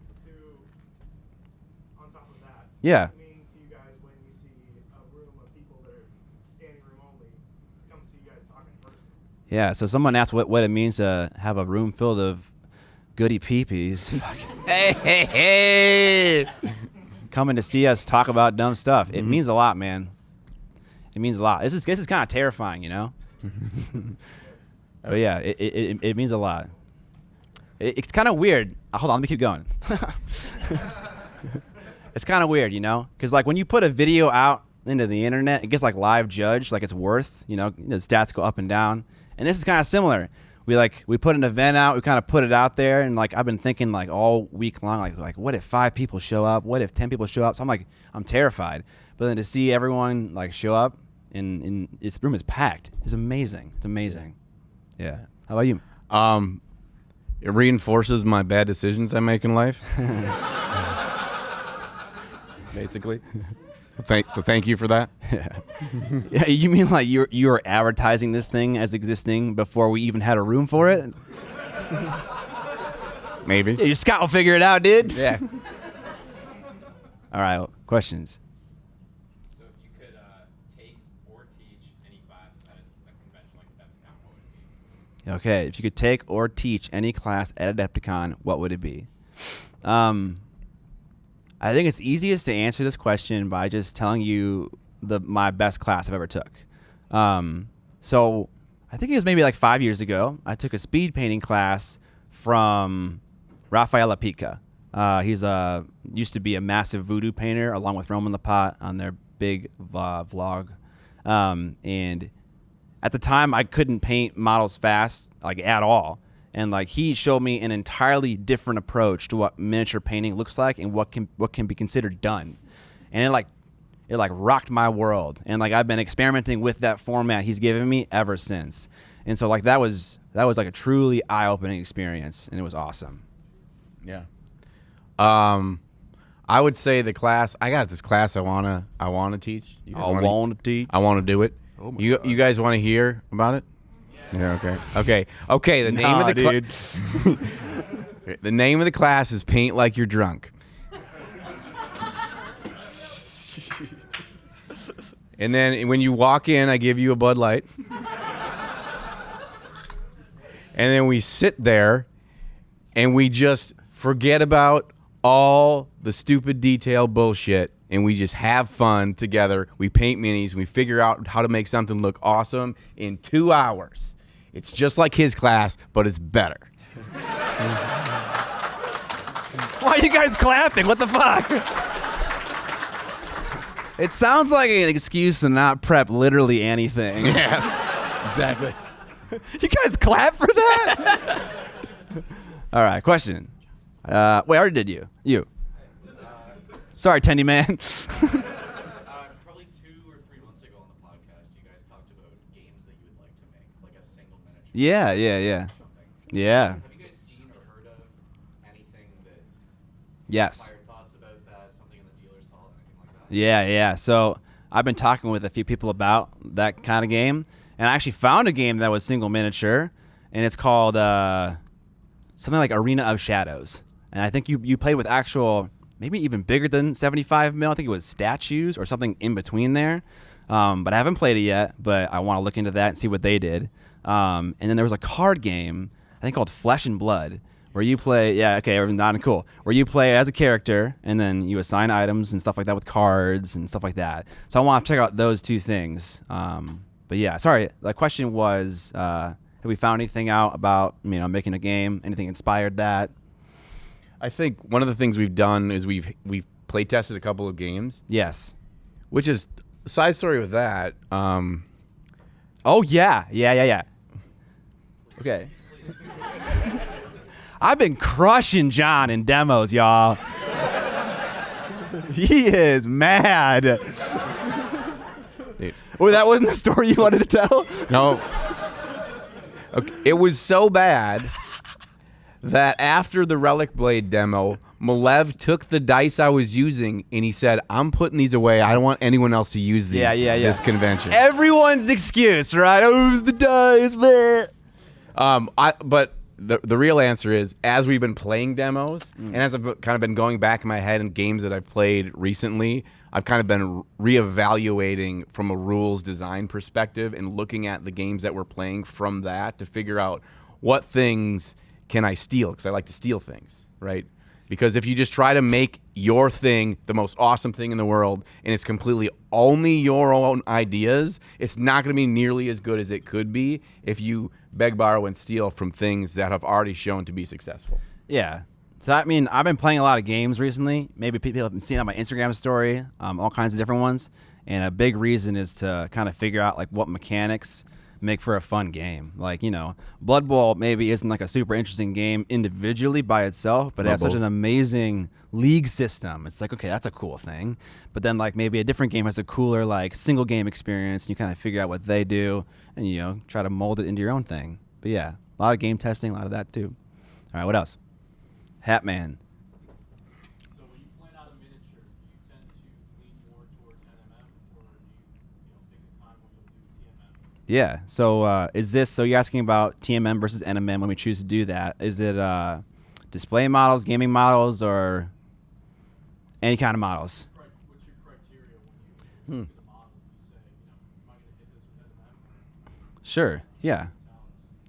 on top of that, Yeah. what does it mean to you guys when you see a room of people that are standing room only come see you guys talk in person? Yeah, so someone asked what it means to have a room filled of goody peepees. hey. Coming to see us talk about dumb stuff. It means a lot, man. It means a lot. This is kind of terrifying, you know? But yeah, it means a lot. It's kind of weird. Hold on, let me keep going. It's kind of weird, you know? Because like when you put a video out into the internet, it gets like live judged, like it's worth, you know, the stats go up and down. And this is kind of similar. We put an event out, we kind of put it out there, and like I've been thinking like all week long, like what if 5 people show up? What if 10 people show up? So I'm terrified. But then to see everyone like show up and this room is packed, is amazing. It's amazing. Yeah. How about you? It reinforces my bad decisions I make in life. Basically. So thank you for that. Yeah, you mean like you're advertising this thing as existing before we even had a room for it? Maybe. Yeah, your Scott will figure it out, dude. Yeah. All right, questions. Okay, if you could take or teach any class at Adepticon, what would it be? I think it's easiest to answer this question by just telling you my best class I've ever took. So I think it was maybe like 5 years ago. I took a speed painting class from Rafael Apica. He's used to be a massive voodoo painter along with Roman Lapat on their big vlog. And at the time, I couldn't paint models fast, like at all. And like he showed me an entirely different approach to what miniature painting looks like and what can be considered done. And it rocked my world. And like I've been experimenting with that format he's given me ever since. And so like that was like a truly eye-opening experience, and it was awesome. Yeah. I would say the class. I got this class I wanna teach. You guys wanna teach. I want to do it. Oh my you God. you guys want to hear about it? Yeah. Okay. The name of the the name of the class is Paint Like You're Drunk. And then when you walk in, I give you a Bud Light. And then we sit there and we just forget about all the stupid detail bullshit, and we just have fun together. We paint minis, and we figure out how to make something look awesome in 2 hours. It's just like his class, but it's better. Why are you guys clapping? What the fuck? It sounds like an excuse to not prep literally anything. Yes, exactly. You guys clap for that? All right, question. Wait, I already did you. You. Sorry, Tendy Man. Probably 2 or 3 months ago on the podcast, you guys talked about games that you would like to make, like a single miniature. Yeah. Something. Yeah. Have you guys seen or heard of anything that Yes. inspired thoughts about that, something in the dealer's hall, anything like that? Yeah. So I've been talking with a few people about that kind of game, and I actually found a game that was single miniature, and it's called something like Arena of Shadows. And I think you played with actual, maybe even bigger than 75 mil. I think it was statues or something in between there. But I haven't played it yet, but I want to look into that and see what they did. And then there was a card game, I think called Flesh and Blood, where you play, everything's not cool, where you play as a character and then you assign items and stuff like that with cards and stuff like that. So I want to check out those two things. But yeah, sorry, the question was, have we found anything out about, making a game? Anything inspired that? I think one of the things we've done is we've play tested a couple of games, Yes. which is side story with that. Oh, yeah. Okay. I've been crushing John in demos, y'all. He is mad. Dude. Oh, that wasn't the story you wanted to tell? No. Okay. It was so bad that after the Relic Blade demo, Malev took the dice I was using and he said, "I'm putting these away. I don't want anyone else to use these Yeah. this convention." Everyone's excuse, right? Oh, it was the dice, man. But the real answer is, as we've been playing demos and as I've kind of been going back in my head in games that I've played recently, I've kind of been reevaluating from a rules design perspective and looking at the games that we're playing from that to figure out what things can I steal, because I like to steal things, right? Because if you just try to make your thing the most awesome thing in the world and it's completely only your own ideas, it's not going to be nearly as good as it could be if you beg, borrow, and steal from things that have already shown to be successful. Yeah. So, I've been playing a lot of games recently. Maybe people have been seeing on my Instagram story, all kinds of different ones. And a big reason is to kind of figure out, like, what mechanics make for a fun game. Like, Blood Bowl maybe isn't like a super interesting game individually by itself, but it has such an amazing league system. It's like, okay, that's a cool thing. But then like maybe a different game has a cooler like single game experience, and you kind of figure out what they do and try to mold it into your own thing. But yeah, a lot of game testing, a lot of that too. All right, what else? Hatman. So when you plan out a miniature, do you tend to lean more towards NMM, or do you pick a time when you'll do TMM? Yeah. So you're asking about TMM versus NMM when we choose to do that. Is it display models, gaming models, or any kind of models? What's your criteria when you look at the model? You say, am I going to hit this with NMM? Sure. Yeah.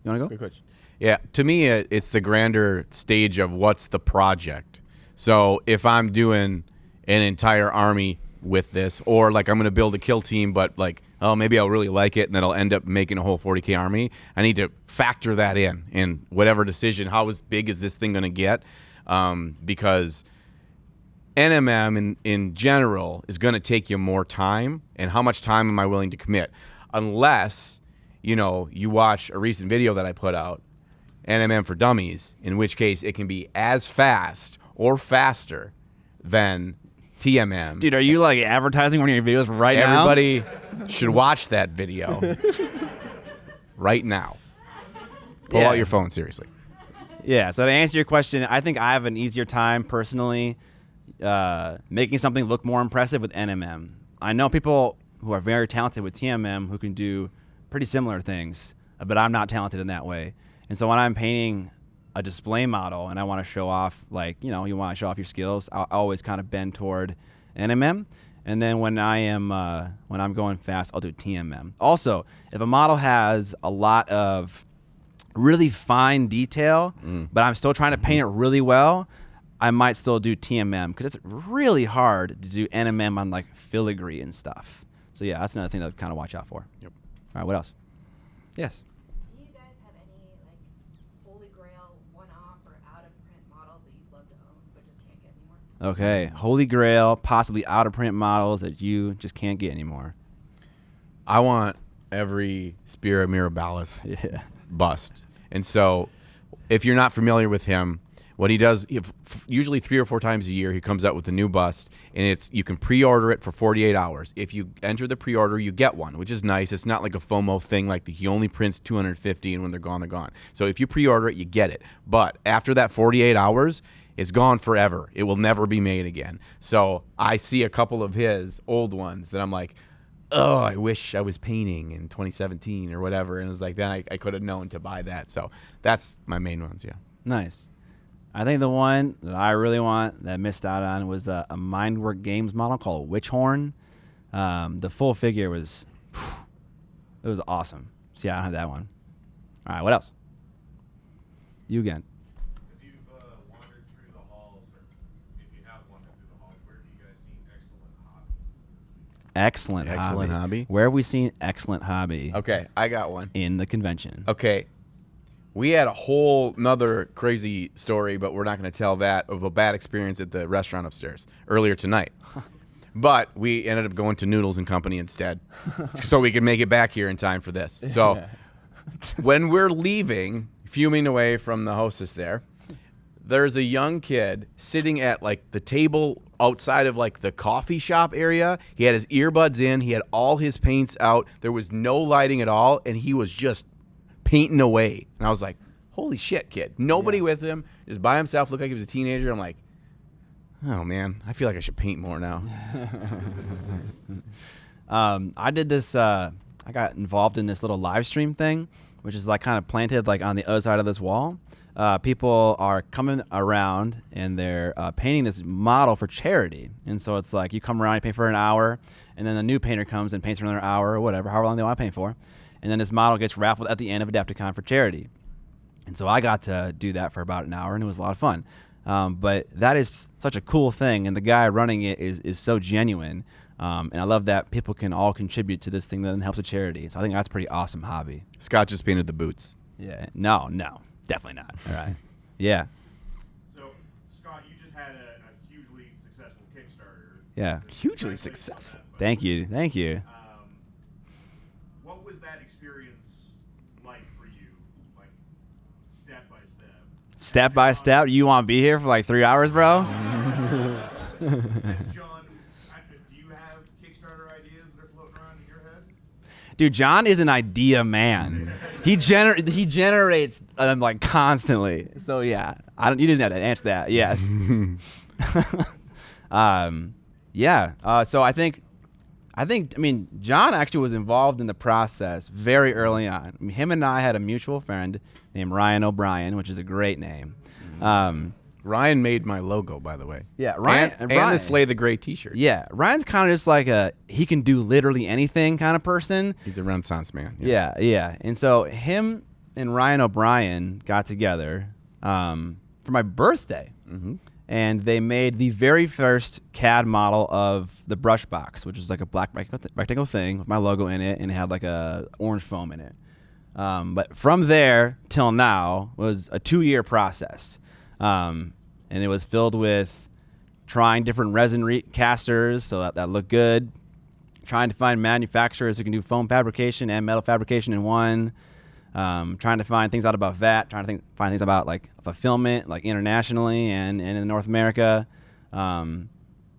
You want to go? Good question. Yeah, to me, it's the grander stage of what's the project. So if I'm doing an entire army with this, or like I'm going to build a kill team, but like, oh, maybe I'll really like it, and then I'll end up making a whole 40K army. I need to factor that in whatever decision. How big is this thing going to get? Because NMM in general is going to take you more time, and how much time am I willing to commit? Unless, you watch a recent video that I put out, NMM for Dummies, in which case it can be as fast or faster than TMM. Dude, are you like advertising one of your videos right now? Everybody should watch that video right now. Pull out your phone, seriously. Yeah, so to answer your question, I think I have an easier time personally making something look more impressive with NMM. I know people who are very talented with TMM who can do pretty similar things, but I'm not talented in that way. And so when I'm painting a display model and I want to show off, like, you want to show off your skills, I'll always kind of bend toward NMM. And then when I'm going fast, I'll do TMM. Also, if a model has a lot of really fine detail, but I'm still trying to paint it really well, I might still do TMM because it's really hard to do NMM on like filigree and stuff. So yeah, that's another thing to kind of watch out for. Yep. All right, what else? Yes. Do you guys have any like holy grail one-off or out-of-print models that you'd love to own but just can't get anymore? Okay, holy grail, possibly out-of-print models that you just can't get anymore. I want every Spira Mirabilis bust. And so if you're not familiar with him, what he does, usually 3 or 4 times a year, he comes out with a new bust, and you can pre-order it for 48 hours. If you enter the pre-order, you get one, which is nice. It's not like a FOMO thing, like he only prints 250, and when they're gone, they're gone. So if you pre-order it, you get it. But after that 48 hours, it's gone forever. It will never be made again. So I see a couple of his old ones that I'm like, oh, I wish I was painting in 2017 or whatever. And it was like, then I could have known to buy that. So that's my main ones, yeah. Nice. I think the one that I really want that I missed out on was a Mindwork Games model called Witchhorn. The full figure was, it was awesome. So yeah, I don't have that one. All right, what else? You again. As you've wandered through the halls, or if you have wandered through the halls, where have you guys seen excellent hobby? Excellent hobby. hobby? Where have we seen excellent hobby? Okay, I got one. In the convention. Okay. We had a whole nother crazy story, but we're not going to tell that, of a bad experience at the restaurant upstairs earlier tonight. But we ended up going to Noodles and Company instead so we could make it back here in time for this. So when we're leaving, fuming away from the hostess there's a young kid sitting at like the table outside of like the coffee shop area. He had his earbuds in. He had all his paints out. There was no lighting at all, and he was just painting away. And I was like, holy shit, kid. Nobody with him, just by himself, looked like he was a teenager. I'm like, oh man, I feel like I should paint more now. I did this, I got involved in this little live stream thing, which is like kind of planted like on the other side of this wall. People are coming around and they're painting this model for charity. And so it's like you come around, you pay for an hour, and then a new painter comes and paints for another hour or whatever, however long they want to paint for. And then this model gets raffled at the end of Adepticon for charity. And so I got to do that for about an hour, and it was a lot of fun. But that is such a cool thing, and the guy running it is so genuine. And I love that people can all contribute to this thing that helps a charity. So I think that's a pretty awesome hobby. Scott just painted the boots. Yeah. No, definitely not. All right. Yeah. So, Scott, you just had a hugely successful Kickstarter. Yeah. Hugely successful. Thank you. What was that experience like for you? Like, step by step? Step by step? You want to be here for like 3 hours, bro? John, do you have Kickstarter ideas that are floating around in your head? Dude, John is an idea man. He generates them like constantly. So yeah, you didn't have to answer that. Yes. Yeah. So I mean, John actually was involved in the process very early on. I mean, him and I had a mutual friend named Ryan O'Brien, which is a great name. Ryan made my logo, by the way. Yeah, Ryan and the Slay the Gray t-shirt. Yeah, Ryan's kind of just like he can do literally anything kind of person. He's a Renaissance man. Yes. Yeah. And so him and Ryan O'Brien got together for my birthday. Mm-hmm. And they made the very first CAD model of the brush box, which was like a black rectangle thing with my logo in it, and it had like a orange foam in it. But from there till now was a 2-year process. And it was filled with trying different resin casters so that looked good, trying to find manufacturers who can do foam fabrication and metal fabrication in one, trying to find things out about that, find things about like fulfillment, like internationally and in North America. And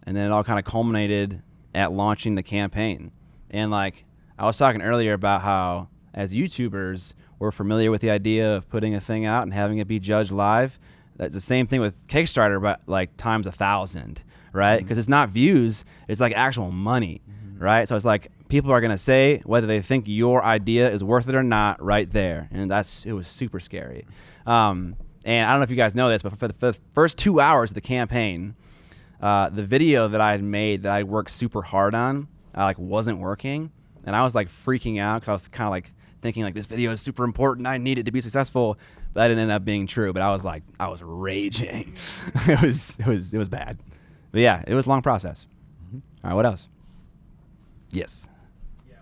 then it all kind of culminated at launching the campaign. And like I was talking earlier about how as YouTubers, we're familiar with the idea of putting a thing out and having it be judged live. That's the same thing with Kickstarter, but like times 1,000, right? Because it's not views, it's like actual money, right? So it's like people are gonna say whether they think your idea is worth it or not right there, and it was super scary. And I don't know if you guys know this, but for the first 2 hours of the campaign, the video that I had made that I worked super hard on, like wasn't working, and I was like freaking out because I was kind of like thinking like this video is super important, I need it to be successful. But that didn't end up being true. But I was raging. It was bad. But yeah, it was a long process. All right, what else? Yes. Yeah,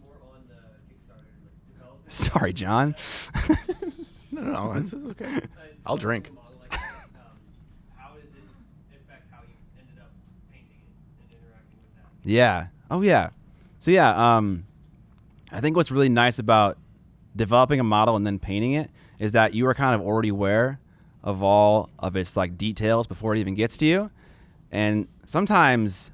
more on the Kickstarter, like developing. Sorry, John. No, it's okay. I'll drink. How does it affect how you ended up painting it and interacting with that? Yeah. Oh yeah. So yeah, I think what's really nice about developing a model and then painting it is that you are kind of already aware of all of its like details before it even gets to you. And sometimes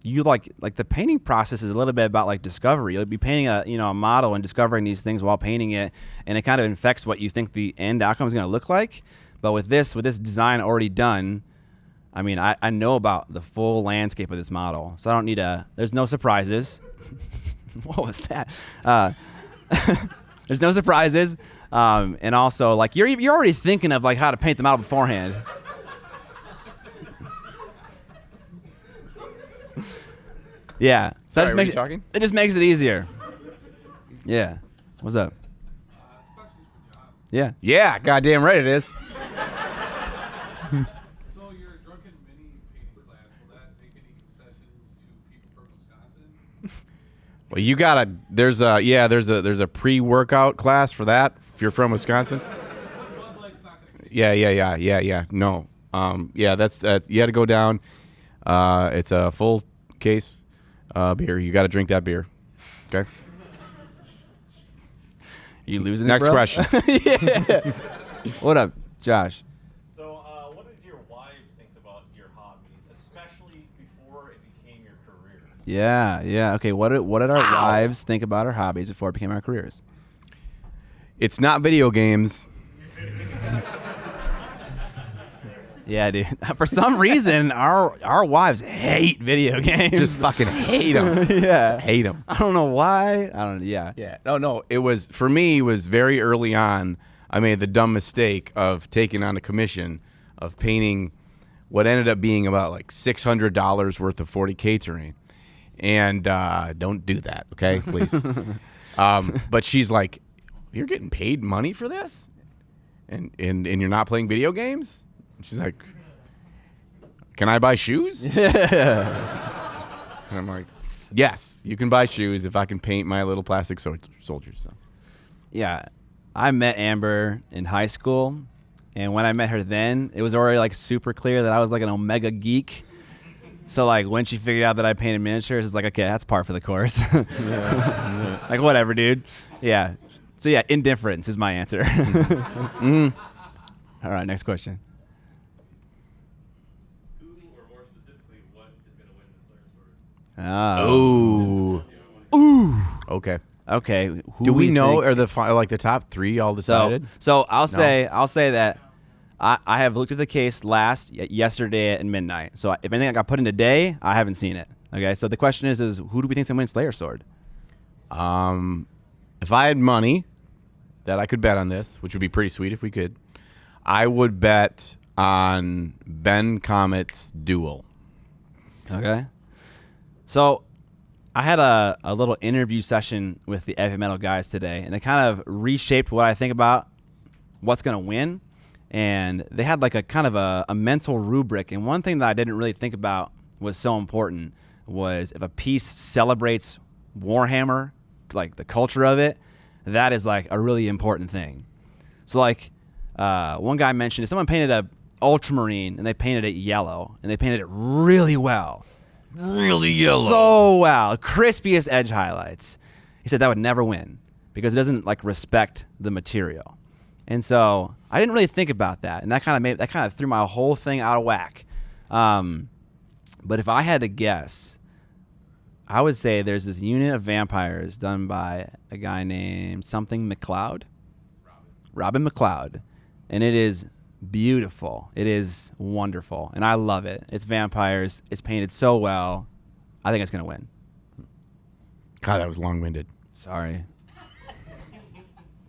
you like the painting process is a little bit about like discovery. You'll be painting a model and discovering these things while painting it, and it kind of infects what you think the end outcome is going to look like. But with this design already done, I mean, I know about the full landscape of this model, so I don't need there's no surprises. What was that? There's no surprises. And also, like you're already thinking of like how to paint them out beforehand. Yeah. So Sorry, talking? It just makes it easier. Yeah. What's up? This question's for John. Yeah. Yeah, goddamn right it is. So your drunken mini painting class, will that make any concessions to people from Wisconsin? Well, you gotta. There's a pre-workout class for that if you're from Wisconsin. Bud Light's not going to Yeah. No. Yeah, that's you got to go down. It's a full case beer. You got to drink that beer. Okay. You losing Next it, bro? question. Yeah. What up, Josh? So, what did your wives think about your hobbies, especially before it became your career? Yeah. Okay. What did our wives think about our hobbies before it became our careers? It's not video games. Yeah, dude. For some reason, our wives hate video games. Just fucking hate them. Yeah. Hate them. I don't know why. I don't. Yeah. Yeah. No. It was for me. It was very early on. I made the dumb mistake of taking on a commission of painting what ended up being about like $600 worth of 40K terrain, and don't do that, okay, please. But she's like, "You're getting paid money for this, and you're not playing video games." She's like, "Can I buy shoes?" Yeah. And I'm like, "Yes, you can buy shoes if I can paint my little plastic soldiers." So. Yeah. I met Amber in high school, and when I met her then, it was already like super clear that I was like an Omega geek. So like when she figured out that I painted miniatures, it's like, okay, that's par for the course. Like whatever, dude. Yeah. So yeah, indifference is my answer. All right, next question. Who, or more specifically, what is going to win the Slayer Sword? Oh. Ooh. Okay. Okay. Who Do we know think- are the top three all decided? So I'll say that I have looked at the case yesterday at midnight. So if anything got put in today, I haven't seen it. Okay. So the question is who do we think's gonna win Slayer Sword? If I had money that I could bet on this, which would be pretty sweet if we could, I would bet on Ben Comet's duel. Okay. So I had a little interview session with the heavy metal guys today, and they kind of reshaped what I think about what's going to win. And they had like a kind of a mental rubric. And one thing that I didn't really think about was so important was if a piece celebrates Warhammer, like the culture of it, that is like a really important thing. So like one guy mentioned if someone painted a ultramarine and they painted it yellow and they painted it really well. Really yellow. So well. Crispiest edge highlights. He said that would never win because it doesn't like respect the material. And so I didn't really think about that. And that kind of threw my whole thing out of whack. But if I had to guess, I would say there's this unit of vampires done by a guy named something McLeod. Robin McLeod. And it is beautiful. It is wonderful. And I love it. It's vampires. It's painted so well. I think it's going to win. God, that was long-winded. Sorry.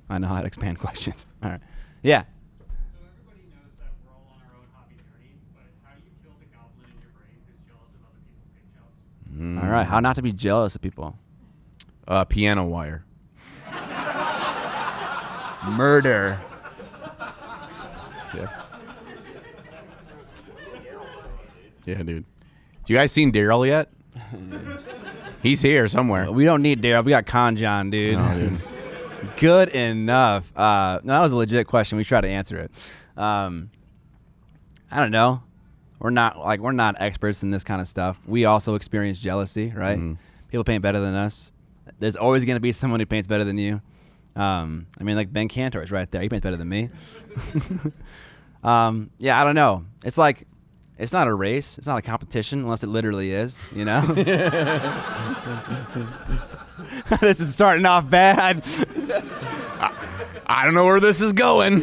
I know how to expand questions. All right. Yeah. So everybody knows that we're all on our own hobby journey, but how do you kill the goblin in your brain who's jealous of other people's paint jobs? All right. How not to be jealous of people. Piano wire. Murder. Yeah. Yeah, dude. You guys seen Daryl yet? He's here somewhere. We don't need Daryl. We got Conjon, dude. No, dude. Good enough. No, that was a legit question. We tried to answer it. I don't know. We're not experts in this kind of stuff. We also experience jealousy, right? Mhm. People paint better than us. There's always going to be someone who paints better than you. I mean, like Ben Cantor is right there. He paints better than me. Yeah, I don't know. It's like, it's not a race. It's not a competition unless it literally is, you know? This is starting off bad. I don't know where this is going.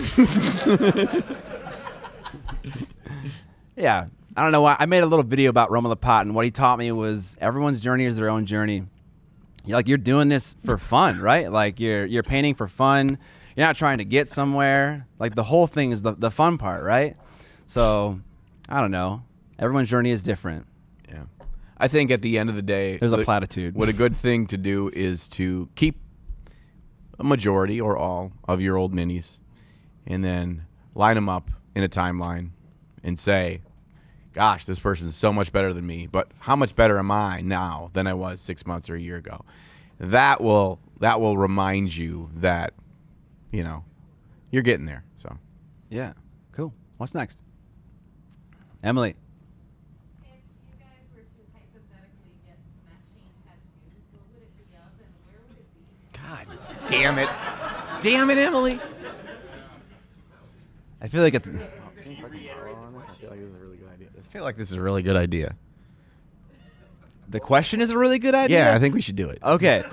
Yeah, I don't know why. I made a little video about Roma Lapat, and what he taught me was everyone's journey is their own journey. You're doing this for fun, right? Like you're painting for fun. You're not trying to get somewhere. Like the whole thing is the fun part, right? So I don't know. Everyone's journey is different. Yeah. I think at the end of the day, There's a platitude. What a good thing to do is to keep a majority or all of your old minis and then line them up in a timeline and say, gosh, this person is so much better than me, but how much better am I now than I was 6 months or a year ago? That will remind you that, you know, you're getting there. So, Yeah, cool. What's next? Emily. If you guys were to hypothetically get matching tattoos, what would it be of and where would it be? God damn it. Damn it, Emily. I feel like it's... I feel like this is a really good idea. The question is a really good idea? Yeah, I think we should do it. Okay.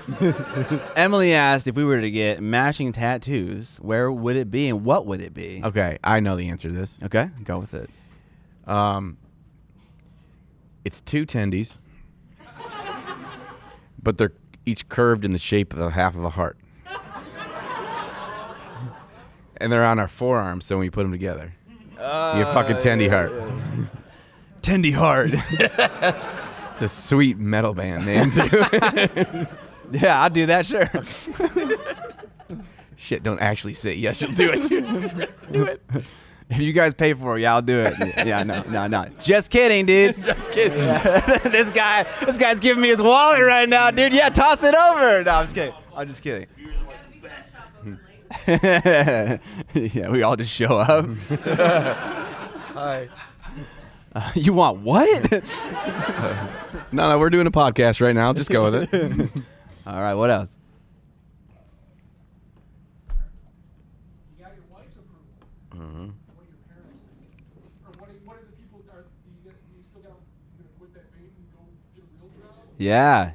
Emily asked if we were to get matching tattoos, where would it be and what would it be? Okay, I know the answer to this. Okay, go with it. It's two tendies, but they're each curved in the shape of a half of a heart. And they're on our forearms, so when we put them together, you fucking tendy heart. Tendy Heart. It's a sweet metal band name, too. Yeah, I'll do that, sure. Shit, don't actually say yes, you'll do it, dude. Do it. If you guys pay for it, yeah, I'll do it. Yeah, no. Just kidding, dude. Just kidding. This guy's giving me his wallet right now, dude. Yeah, toss it over. No, I'm just kidding. Yeah, we all just show up. Hi. You want what? No, we're doing a podcast right now. Just go with it. All right, what else? You got your wife's approval. What do your parents think? Or what are the people? Do you still got to quit that paint and go get a real job? Yeah.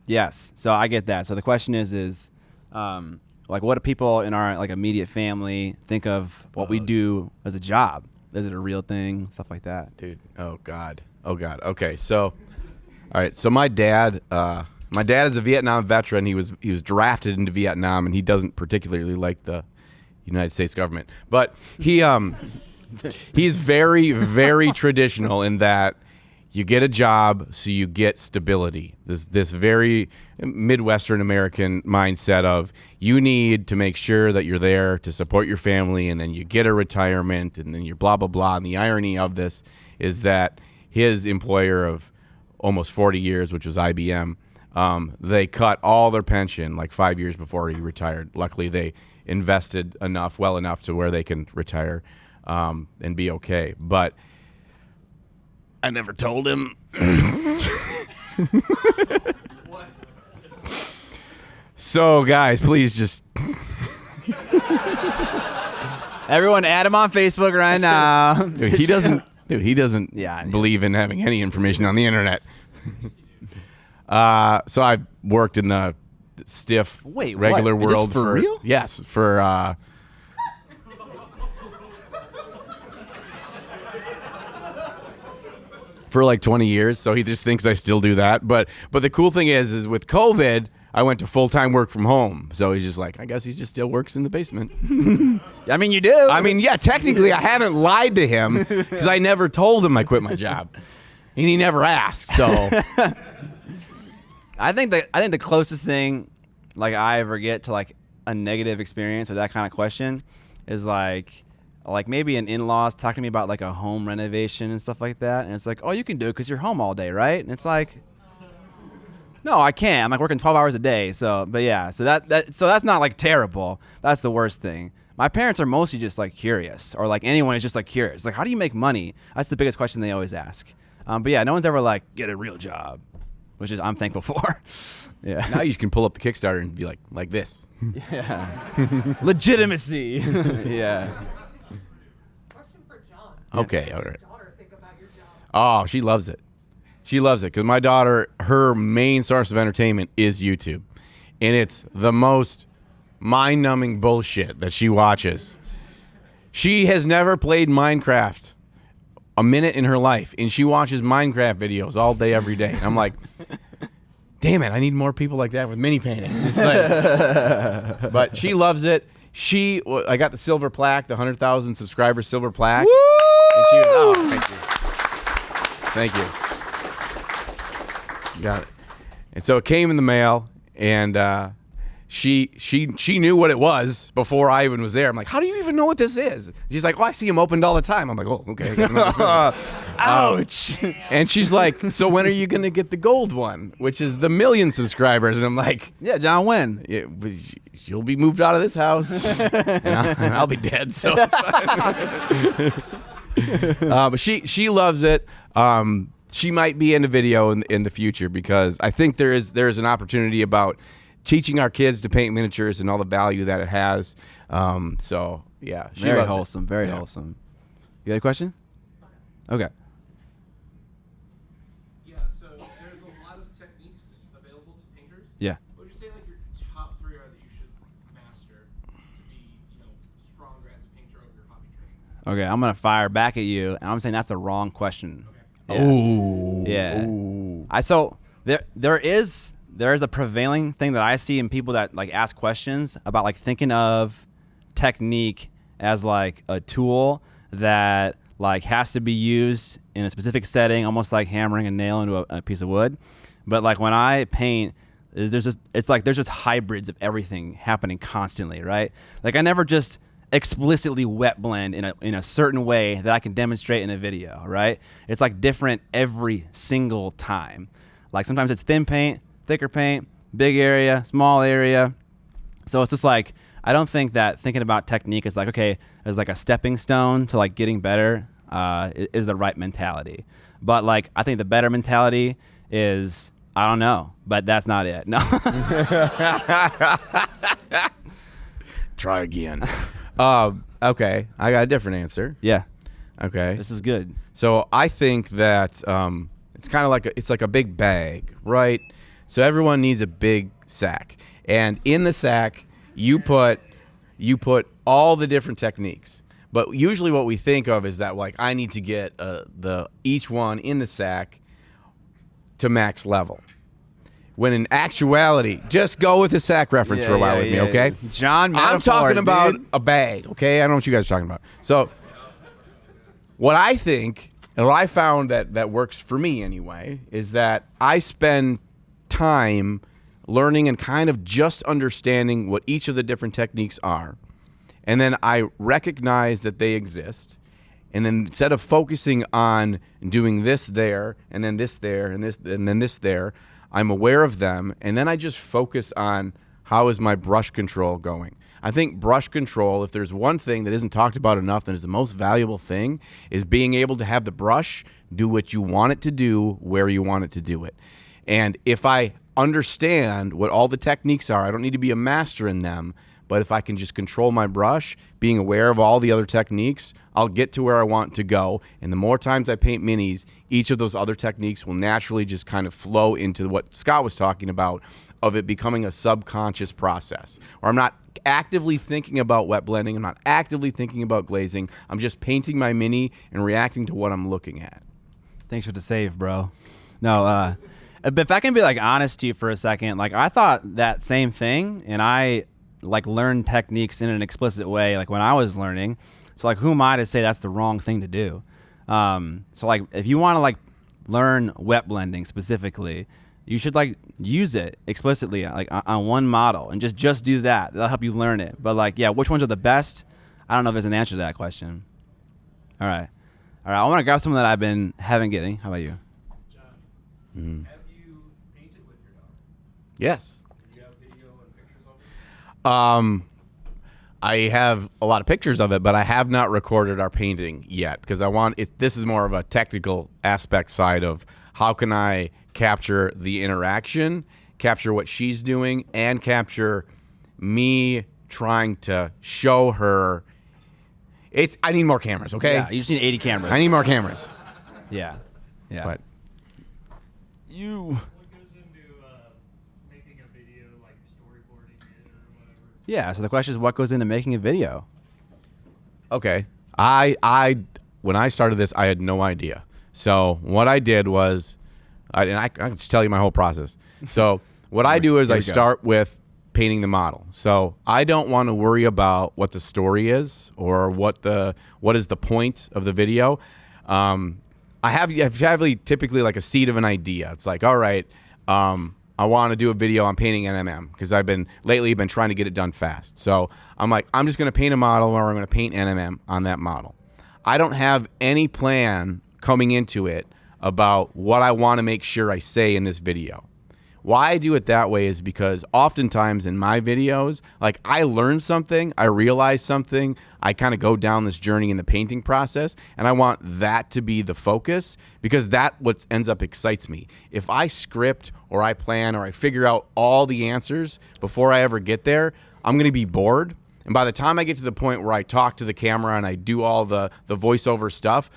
Yes. So I get that. So the question is, like, what do people in our like immediate family think of what we do as a job? Is it a real thing? Stuff like that. Dude. Oh God. Okay. So, all right. So my dad is a Vietnam veteran. He was drafted into Vietnam, and he doesn't particularly like the United States government. But he's very, very traditional in that You get a job, so you get stability. This very Midwestern American mindset of you need to make sure that you're there to support your family, and then you get a retirement, and then you're blah, blah, blah. And the irony of this is that his employer of almost 40 years, which was IBM, they cut all their pension like 5 years before he retired. Luckily, they invested well enough to where they can retire and be okay. But I never told him. So, guys, please just Everyone, add him on Facebook right now. Dude, he doesn't Yeah, believe in having any information on the internet. So I worked in the stiff Wait, regular what? Is this world for real? Yes, for like 20 years. So he just thinks I still do that. But the cool thing is with COVID, I went to full-time work from home. So he's just like, I guess he just still works in the basement. I mean, you do. I mean, yeah, technically I haven't lied to him because I never told him I quit my job. And he never asked, so. I think the closest thing like I ever get to like a negative experience with that kind of question is like maybe an in-laws talking to me about like a home renovation and stuff like that, and it's like, oh, you can do it because you're home all day, right? And it's like, no, I can't. I'm like working 12 hours a day. So, but yeah, so that's not like terrible. That's the worst thing. My parents are mostly just like curious, or like anyone is just like curious. Like, how do you make money? That's the biggest question they always ask. But yeah, no one's ever like, get a real job, which is I'm thankful for. Yeah. Now you can pull up the Kickstarter and be like this. Yeah. Legitimacy. Yeah. Question for John. Okay, all What right. does your daughter think about your job? Oh, she loves it. She loves it because my daughter, her main source of entertainment is YouTube. And it's the most mind-numbing bullshit that she watches. She has never played Minecraft a minute in her life, and she watches Minecraft videos all day, every day. And I'm like, damn it, I need more people like that with mini painting. It's like, but she loves it. I got the silver plaque, the 100,000 subscriber silver plaque. Woo! And she was, oh, thank you. Got it. And so it came in the mail, and she knew what it was before I even was there. I'm like, how do you even know what this is? She's like, oh, I see them opened all the time. I'm like, oh, okay. I gotta know this Ouch. and she's like, so when are you going to get the gold one, which is the 1 million subscribers? And I'm like, Yeah, John, when? yeah, but you'll be moved out of this house, and I'll be dead, so it's fine. But she loves it. She might be into video in the future because I think there is an opportunity about teaching our kids to paint miniatures and all the value that it has. So yeah, she Very loves it. wholesome. Very Yeah. wholesome. You got a question? Okay. Yeah, so there's a lot of techniques available to painters. Yeah. What would you say like your top 3 are that you should master to be, stronger as a painter of your hobby trade? Okay, I'm gonna fire back at you, and I'm saying that's the wrong question. Okay. Yeah. Ooh. Yeah. Ooh. So there is a prevailing thing that I see in people that like ask questions about like thinking of technique as like a tool that like has to be used in a specific setting, almost like hammering a nail into a piece of wood. But like when I paint, there's just hybrids of everything happening constantly, right? Like I never just explicitly wet blend in a certain way that I can demonstrate in a video, right? It's like different every single time. Like sometimes it's thin paint, thicker paint, big area, small area. So it's just like, I don't think that thinking about technique is like, okay, as like a stepping stone to like getting better is the right mentality. But like, I think the better mentality is, I don't know, but that's not it. No. Try again. Okay, I got a different answer. Yeah, Okay. this is good. So I think that it's kind of like a big bag, right? So everyone needs a big sack, and in the sack you put all the different techniques. But usually what we think of is that like I need to get each one in the sack to max level. When in actuality, just go with the sack reference for a while with me, okay? John, I'm talking about dude. a bag, okay? I don't know what you guys are talking about. So what I think And what I found that works for me anyway is that I spend time learning and kind of just understanding what each of the different techniques are. And then I recognize that they exist. And then instead of focusing on doing this there, and then this there, and this, and then this there, I'm aware of them. And then I just focus on how is my brush control going. I think brush control, if there's one thing that isn't talked about enough and is the most valuable thing, is being able to have the brush do what you want it to do, where you want it to do it. And if I understand what all the techniques are, I don't need to be a master in them, but if I can just control my brush, being aware of all the other techniques, I'll get to where I want to go. And the more times I paint minis, each of those other techniques will naturally just kind of flow into what Scott was talking about, of it becoming a subconscious process. Or I'm not actively thinking about wet blending, I'm not actively thinking about glazing, I'm just painting my mini and reacting to what I'm looking at. Thanks for the save, bro. No, but if I can be like honest to you for a second, like I thought that same thing, and I like learned techniques in an explicit way, like when I was learning. So like, who am I to say that's the wrong thing to do? So like, if you want to like learn wet blending specifically, you should like use it explicitly, like on one model, and just do that. That'll help you learn it. But like, yeah, which ones are the best? I don't know if there's an answer to that question. All right. I want to grab some that I've been getting. How about you? John, have you painted with your daughter? Yes. Do you have video and pictures of it? I have a lot of pictures of it, but I have not recorded our painting yet because I want it. This is more of a technical aspect side of how can I capture the interaction, capture what she's doing, and capture me trying to show her. I need more cameras, okay? Yeah, you just need 80 cameras. I need more cameras. Yeah. But You. What goes into making a video, like storyboarding it or whatever? Yeah. So the question is, what goes into making a video? okay, I when I started this, I had no idea. So what I did was, I can just tell you my whole process. So what I do is I start with painting the model. So I don't want to worry about what the story is or what is the point of the video. I have typically like a seed of an idea. It's like, all right, I want to do a video on painting NMM because I've been trying to get it done fast. So I'm like, I'm just going to paint a model or I'm going to paint NMM on that model. I don't have any plan coming into it about what I want to make sure I say in this video. Why I do it that way is because oftentimes in my videos, like I learn something, I realize something, I kind of go down this journey in the painting process, and I want that to be the focus because that what ends up excites me. If I script or I plan or I figure out all the answers before I ever get there, I'm going to be bored. And by the time I get to the point where I talk to the camera and I do all the voiceover stuff,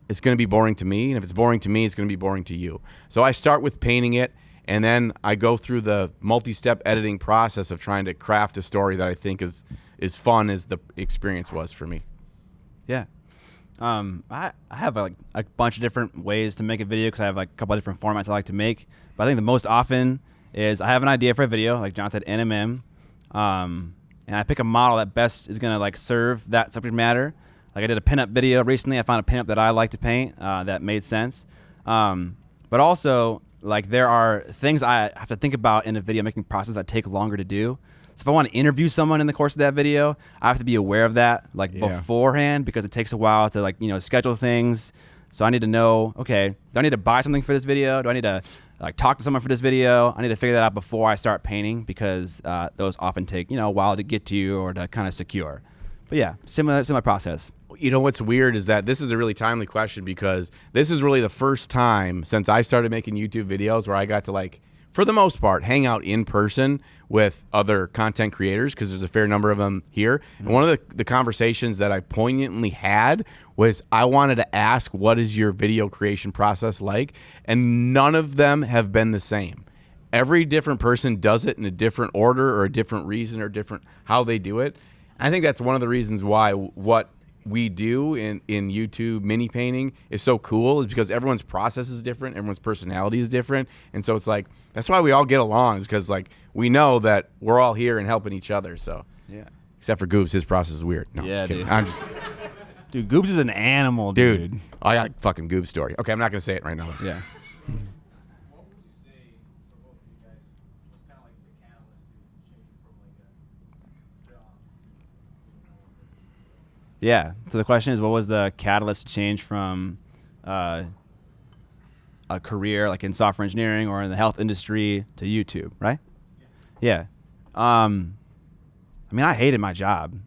it's going to be boring to me. And if it's boring to me, it's going to be boring to you. So I start with painting it. And then I go through the multi-step editing process of trying to craft a story that I think is fun as the experience was for me. Yeah. I have like a bunch of different ways to make a video because I have like a couple of different formats I like to make. But I think the most often is I have an idea for a video, like John said, NMM. And I pick a model that best is going to like serve that subject matter. Like I did a pinup video recently. I found a pinup that I like to paint that made sense. But also, like there are things I have to think about in a video making process that take longer to do. So if I want to interview someone in the course of that video, I have to be aware of that like beforehand because it takes a while to like, schedule things. So I need to know, okay, do I need to buy something for this video? Do I need to like talk to someone for this video? I need to figure that out before I start painting because those often take, a while to get to you or to kind of secure. But yeah, similar process. You know what's weird is that this is a really timely question because this is really the first time since I started making YouTube videos where I got to like, for the most part, hang out in person with other content creators because there's a fair number of them here. And one of the conversations that I poignantly had was I wanted to ask, what is your video creation process like? And none of them have been the same. Every different person does it in a different order or a different reason or different how they do it. I think that's one of the reasons why what we do in YouTube mini painting is so cool is because everyone's process is different, everyone's personality is different, and so it's like that's why we all get along is because like we know that we're all here and helping each other. So yeah, except for Goobs, his process is weird. No, yeah, I'm just kidding. dude. I'm just Dude, Goobs is an animal, Dude, I got a fucking Goob story. Okay, I'm not gonna say it right now. Yeah. What would you say for both of you guys was kind of like the catalyst to change from like a film to Yeah. So the question is, what was the catalyst to change from a career like in software engineering or in the health industry to YouTube, right? Yeah. I mean, I hated my job.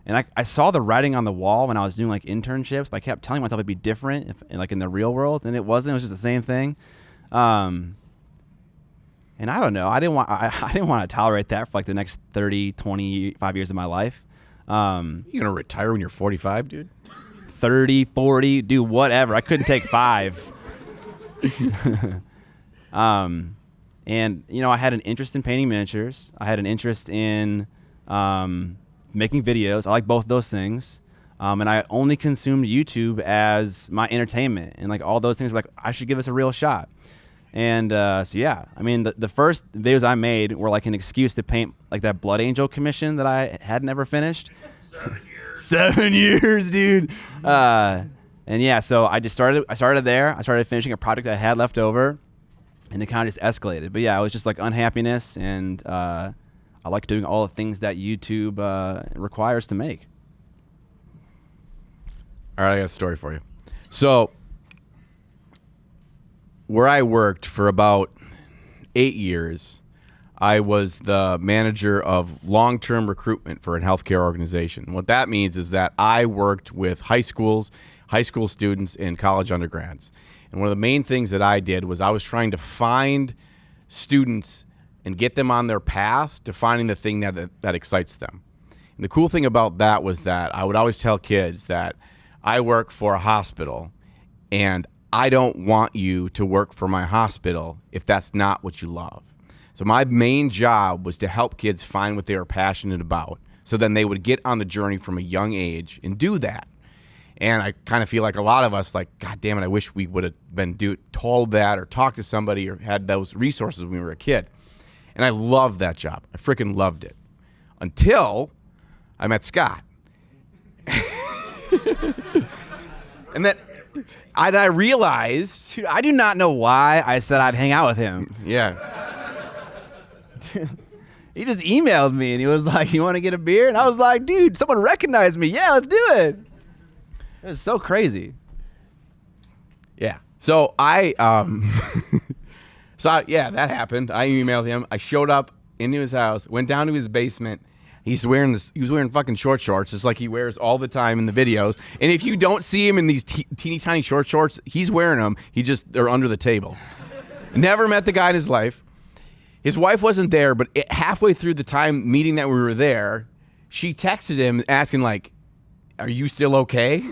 And I saw the writing on the wall when I was doing like internships, but I kept telling myself it'd be different like in the real world, and it wasn't. It was just the same thing. And I don't know. I didn't want to tolerate that for like the next 30, 25 years of my life. You gonna retire when you're 45, dude? 30, 40, do whatever. I couldn't take 5. And you know, I had an interest in painting miniatures. I had an interest in making videos. I like both those things. And I only consumed YouTube as my entertainment, and like all those things were like, I should give this a real shot. And so yeah, I mean, the first videos I made were like an excuse to paint like that Blood Angel commission that I had never finished. 7 years. 7 years, dude. And yeah, so I started there. I started finishing a project I had left over, and it kind of just escalated. But yeah, it was just like unhappiness, and I like doing all the things that YouTube requires to make. All right, I got a story for you. So, where I worked for about 8 years, I was the manager of long-term recruitment for a healthcare organization. What that means is that I worked with high school students, and college undergrads. And one of the main things that I did was I was trying to find students and get them on their path to finding the thing that excites them. And the cool thing about that was that I would always tell kids that I work for a hospital, and I don't want you to work for my hospital if that's not what you love. So my main job was to help kids find what they were passionate about, so then they would get on the journey from a young age and do that. And I kind of feel like a lot of us, like, God damn it, I wish we would have been told that or talked to somebody or had those resources when we were a kid. And I loved that job. I freaking loved it. Until I met Scott. And then I realized... Dude, I do not know why I said I'd hang out with him. Yeah. He just emailed me, and he was like, you want to get a beer? And I was like, dude, someone recognized me. Yeah, let's do it. It was so crazy. Yeah. So yeah, that happened. I emailed him. I showed up into his house, went down to his basement. He was wearing fucking short shorts, just like he wears all the time in the videos. And if you don't see him in these teeny tiny short shorts, he's wearing them. They're under the table. Never met the guy in his life. His wife wasn't there, but halfway through the time meeting that we were there, she texted him asking like, "Are you still okay?"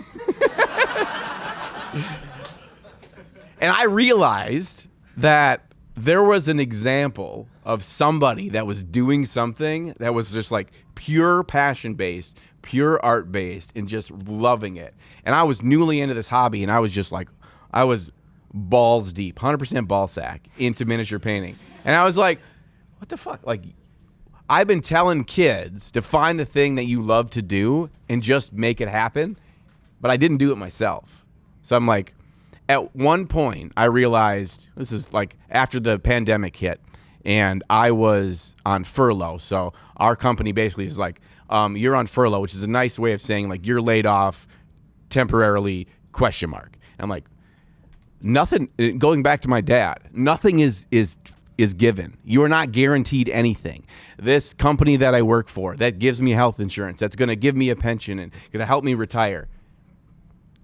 And I realized that there was an example of somebody that was doing something that was just like pure passion-based, pure art-based, and just loving it. And I was newly into this hobby, and I was just like, I was balls deep, 100% ball sack into miniature painting. And I was like, what the fuck? Like, I've been telling kids to find the thing that you love to do and just make it happen, but I didn't do it myself. So I'm like, at one point, I realized, this is like after the pandemic hit, and I was on furlough. So our company basically is like, you're on furlough, which is a nice way of saying like you're laid off temporarily, ? And I'm like, nothing, going back to my dad, nothing is given. You are not guaranteed anything. This company that I work for, that gives me health insurance, that's going to give me a pension and going to help me retire,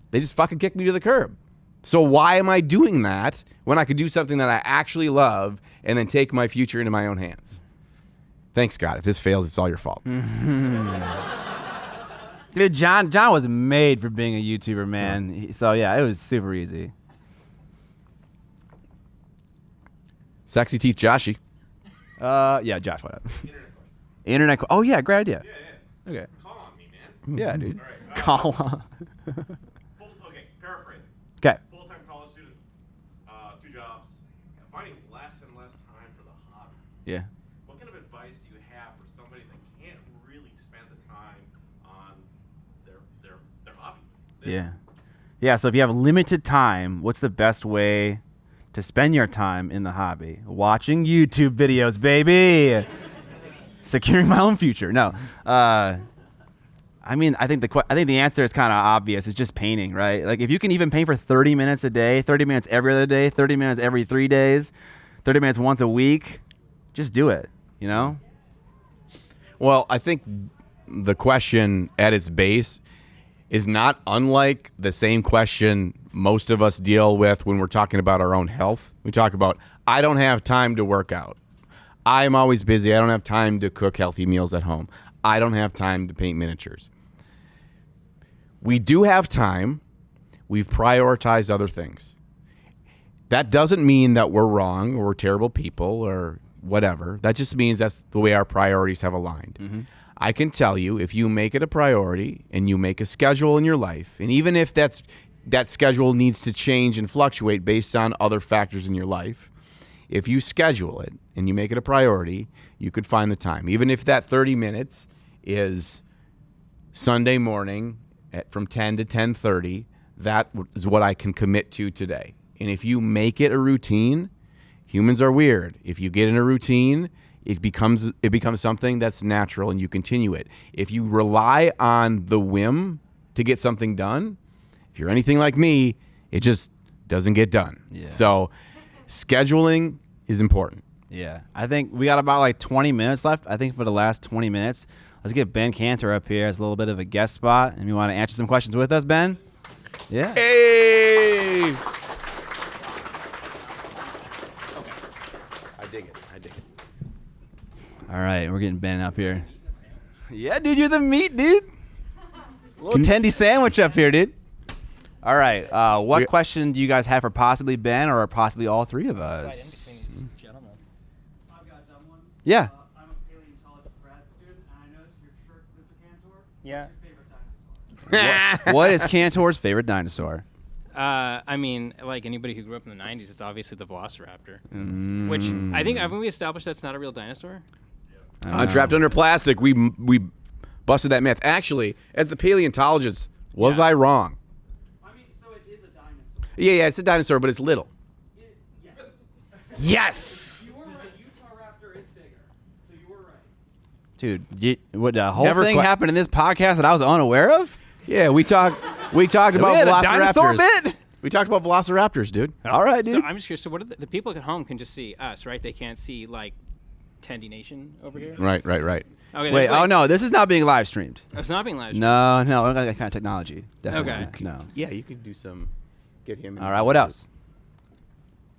they just fucking kicked me to the curb. So why am I doing that when I could do something that I actually love and then take my future into my own hands? Thanks, God. If this fails, it's all your fault. Dude, John was made for being a YouTuber, man. So yeah, it was super easy. Sexy Teeth Joshy. Yeah, Josh, what up? Internet. Oh yeah, great idea. Yeah. Okay. Call on me, man. Yeah, dude. All right. Call on. Okay, paraphrasing. Okay. Full-time college student, 2 jobs, finding less and less time for the hobby. Yeah. What kind of advice do you have for somebody that can't really spend the time on their Yeah. Yeah, so if you have limited time, what's the best way to spend your time in the hobby? Watching YouTube videos, baby. Securing my own future. No. I mean, I think the answer is kind of obvious. It's just painting, right? Like if you can even paint for 30 minutes a day, 30 minutes every other day, 30 minutes every 3 days, 30 minutes once a week, just do it, you know? Well, I think the question at its base is not unlike the same question most of us deal with when we're talking about our own health. We talk about, I don't have time to work out. I'm always busy. I don't have time to cook healthy meals at home. I don't have time to paint miniatures. We do have time. We've prioritized other things. That doesn't mean that we're wrong or we're terrible people or whatever. That just means that's the way our priorities have aligned. Mm-hmm. I can tell you, if you make it a priority and you make a schedule in your life, and even if that schedule needs to change and fluctuate based on other factors in your life, if you schedule it and you make it a priority, you could find the time. Even if that 30 minutes is Sunday morning from 10 to 10:30, that is what I can commit to today. And if you make it a routine, humans are weird. If you get in a routine, it becomes something that's natural and you continue it. If you rely on the whim to get something done, if you're anything like me, it just doesn't get done. Yeah. So scheduling is important. Yeah. I think we got about like 20 minutes left. I think for the last 20 minutes, let's get Ben Cantor up here as a little bit of a guest spot. And you want to answer some questions with us, Ben? Yeah. Hey! I dig it. All right, we're getting Ben up here. Yeah, dude, you're the meat, dude. Little tendy sandwich up here, dude. All right, what question do you guys have for possibly Ben or possibly all three of us? I've got a dumb one. Yeah. I'm a paleontologist grad student, and I noticed your shirt, Mr. Cantor. Yeah. What's your favorite dinosaur? What is Cantor's favorite dinosaur? I mean, like anybody who grew up in the 90s, it's obviously the Velociraptor. Which I think, haven't we established that's not a real dinosaur? Trapped under plastic, we busted that myth. Actually, as the paleontologist, was I wrong? I mean, so it is a dinosaur. Yeah, it's a dinosaur, but it's little. Yes. Yes! You were right. Utah raptor is bigger. So you were right. Dude, what the whole Never thing que- happened in this podcast that I was unaware of? Yeah, we talked about We had a velociraptors. dinosaur bit? We talked about velociraptors, dude. All right, dude. So I'm just curious. So what are the people at home can just see us, right? They can't see like Tendy Nation over here. Right. Okay, Wait, there's, like, no, this is not being live streamed. it's not being live. No, we don't got that kind of technology. Definitely. Okay. No. Yeah, you could do some. Get him. All right, what else?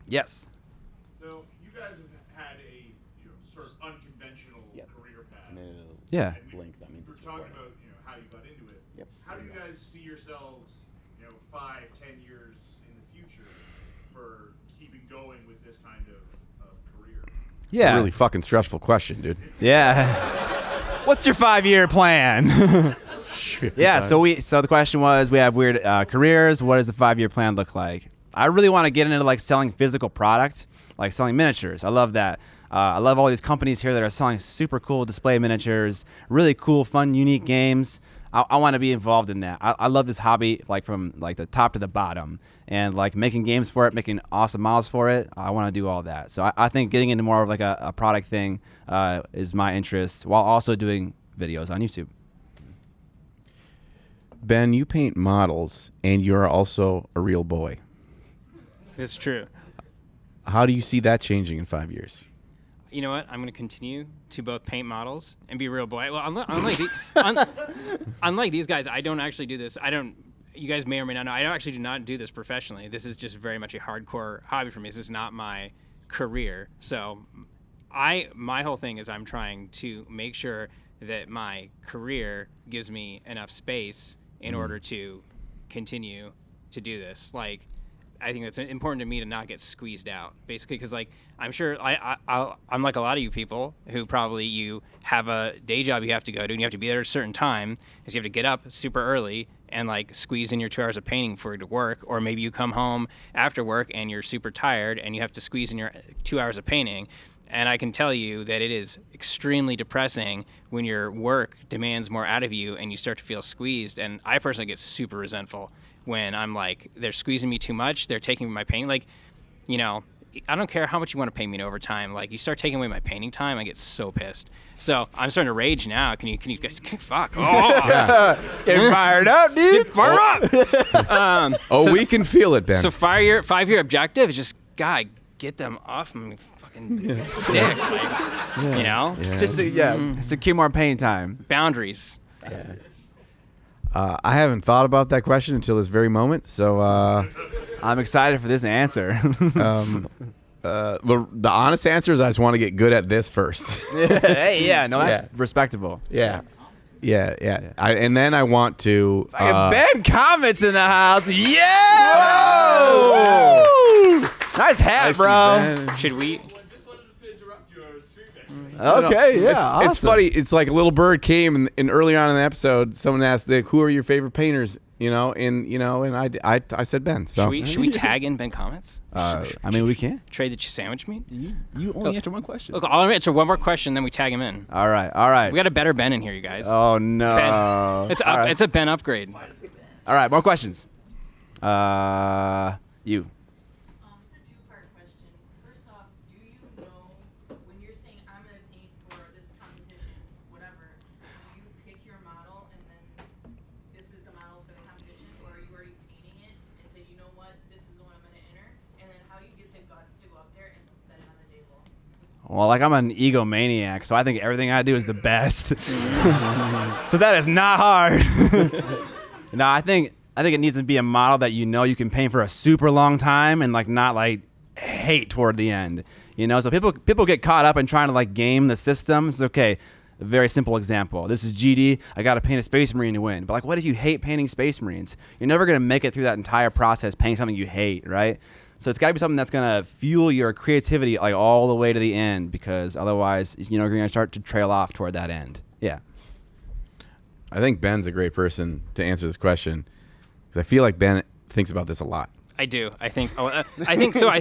Yes. So you guys have had a sort of unconventional career path. Yeah. And we're talking about how you got into it. Yep. How do you guys see yourselves 5, 10 years in the future for keeping going with this kind of career? Yeah. Really fucking stressful question, dude. Yeah. What's your 5-year plan? Yeah, so the question was, we have weird careers. What does the 5-year plan look like? I really want to get into like selling physical product, like selling miniatures. I love that. I love all these companies here that are selling super cool display miniatures, really cool, fun, unique games. I want to be involved in that. I love this hobby, like from like the top to the bottom, and like making games for it, making awesome models for it. I want to do all that. So I think getting into more of like a product thing is my interest, while also doing videos on YouTube. Ben, you paint models, and you're also a real boy. It's true. How do you see that changing in 5 years? You know what? I'm going to continue to both paint models and be a real boy. Well, unlike these guys, I don't actually do this. You guys may or may not know, I actually do not do this professionally. This is just very much a hardcore hobby for me. This is not my career. So my whole thing is I'm trying to make sure that my career gives me enough space in order to continue to do this. Like, I think it's important to me to not get squeezed out, basically, because like I'm sure I'm like a lot of you people who probably you have a day job you have to go to and you have to be there at a certain time, because you have to get up super early and like squeeze in your 2 hours of painting for you to work, or maybe you come home after work and you're super tired and you have to squeeze in your 2 hours of painting. And I can tell you that it is extremely depressing when your work demands more out of you and you start to feel squeezed. And I personally get super resentful when I'm like, they're squeezing me too much. They're taking my painting. Like, you know, I don't care how much you want to pay me in overtime. Like, you start taking away my painting time, I get so pissed. So I'm starting to rage now. Can you guys fuck? Oh, Get fired up, dude. get fired up. So- we can feel it, Ben. So 5-year objective is just, God, get them off my fucking dick. Like, you know? Just secure more pain time. Boundaries. I haven't thought about that question until this very moment. So I'm excited for this answer. the honest answer is I just want to get good at this first. Hey, that's Yeah. respectable. Yeah. And then I want to. Ben comments in the house. Yeah! Whoa! Nice hat, I see bro. Ben. Should we? Just wanted to interrupt your stream, actually. Okay, yeah. It's awesome. funny. It's like a little bird came and earlier on in the episode, someone asked, like, "Who are your favorite painters?" And I said Ben. So Should we tag in Ben comments? I mean, we can. Trade the sandwich meat? You only answer one question. Look, I'll answer one more question, then we tag him in. All right. We got a better Ben in here, you guys. Oh no. Ben. It's All right. It's a Ben upgrade. All right, more questions. You. It's a two-part question. First off, do you know when you're saying I'm gonna paint for this competition, whatever, do you pick your model and then this is the model for the competition, or are you already painting it and say, you know what, this is the one I'm gonna enter, and then how do you get the guts to go up there and set it on the table? Well, like, I'm an egomaniac, so I think everything I do is the best. So that is not hard. No, I think it needs to be a model that you know you can paint for a super long time and like not like hate toward the end. You know, so people get caught up in trying to like game the system. It's okay. A very simple example. This is GD. I got to paint a Space Marine to win. But like, what if you hate painting Space Marines? You're never gonna make it through that entire process painting something you hate, right? So it's got to be something that's gonna fuel your creativity like all the way to the end, because otherwise, you're gonna start to trail off toward that end. Yeah. I think Ben's a great person to answer this question because I feel like Ben thinks about this a lot. I do. I think so. I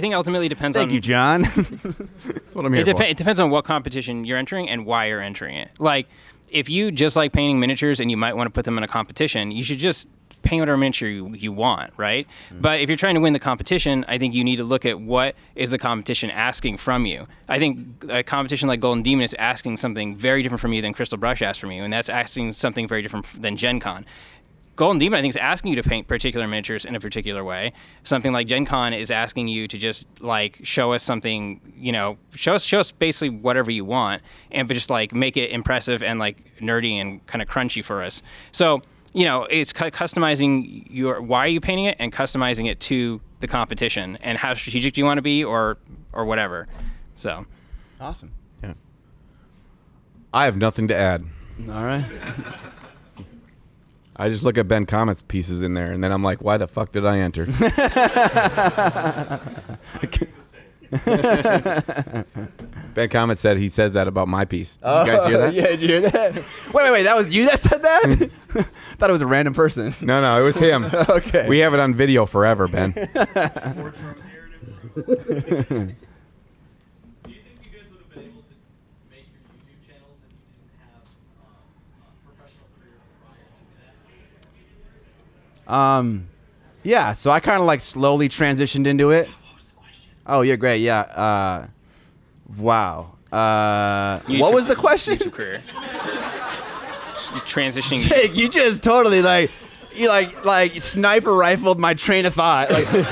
think ultimately depends on. Thank you, John. That's what I'm here for. It depends on what competition you're entering and why you're entering it. Like, if you just like painting miniatures and you might want to put them in a competition, you should just paint whatever miniature you want, right? But if you're trying to win the competition, I think you need to look at what is the competition asking from you. I think a competition like Golden Demon is asking something very different from you than Crystal Brush asked from you, and that's asking something very different than Gen Con. Golden Demon, I think, is asking you to paint particular miniatures in a particular way. Something like Gen Con is asking you to just like show us something, show us basically whatever you want, but just like make it impressive and like nerdy and kind of crunchy for us. So, it's customizing why are you painting it and customizing it to the competition and how strategic do you want to be or whatever. So, Awesome. Yeah. I have nothing to add. All right. I just look at Ben comments pieces in there, and then I'm like, why the fuck did I enter? Ben comment said he says that about my piece. Did you guys hear that? Yeah, did you hear that? Wait, that was you that said that? Thought it was a random person. No, it was him. Okay. We have it on video forever, Ben. Do you think you guys would have been able to make your YouTube channels if you didn't have a professional career prior to that? Yeah, so I kind of like slowly transitioned into it. What was the question? Oh, you're great. Yeah. Wow. What was the question? YouTube career. Transitioning. Jake, you just totally like sniper rifled my train of thought. Like, boom!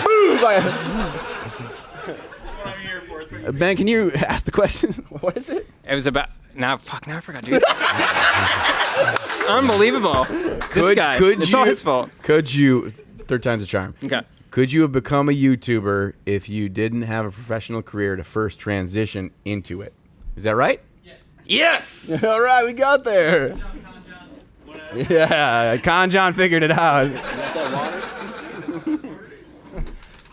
I'm here for it. Ben, can you ask the question? What is it? It was about. Now I forgot, dude. Unbelievable. This guy. It's all his fault. Could you, third time's a charm. Okay. Could you have become a YouTuber if you didn't have a professional career to first transition into it? Is that right? Yes. All right, we got there. Yeah, Con John figured it out.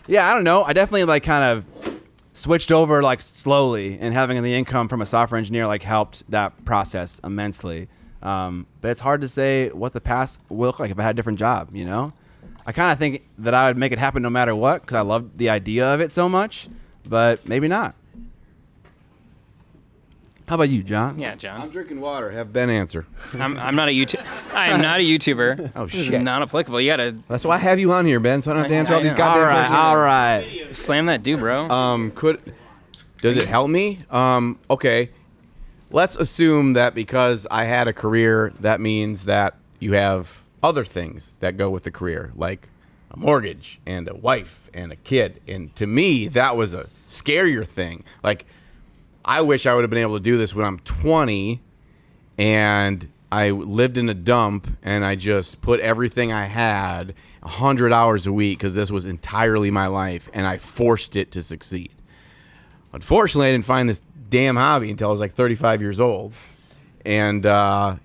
Yeah, I don't know. I definitely like kind of switched over like slowly, and having the income from a software engineer like helped that process immensely. But it's hard to say what the past will look like if I had a different job, I kind of think that I would make it happen no matter what because I love the idea of it so much, but maybe not. How about you, John? Yeah, John. I'm drinking water. Have Ben answer. I'm not a YouTuber. I am not a YouTuber. Oh, This is shit. not applicable. You gotta That's why I have you on here, Ben, so I don't have to answer all these I know. goddamn All right, questions. all right. slam that dude, bro. Does it help me? Okay. Let's assume that because I had a career, that means that you have other things that go with the career, like a mortgage and a wife and a kid. And to me, that was a scarier thing. Like, I wish I would have been able to do this when I'm 20 and I lived in a dump and I just put everything I had 100 hours a week because this was entirely my life and I forced it to succeed. Unfortunately, I didn't find this damn hobby until I was like 35 years old. And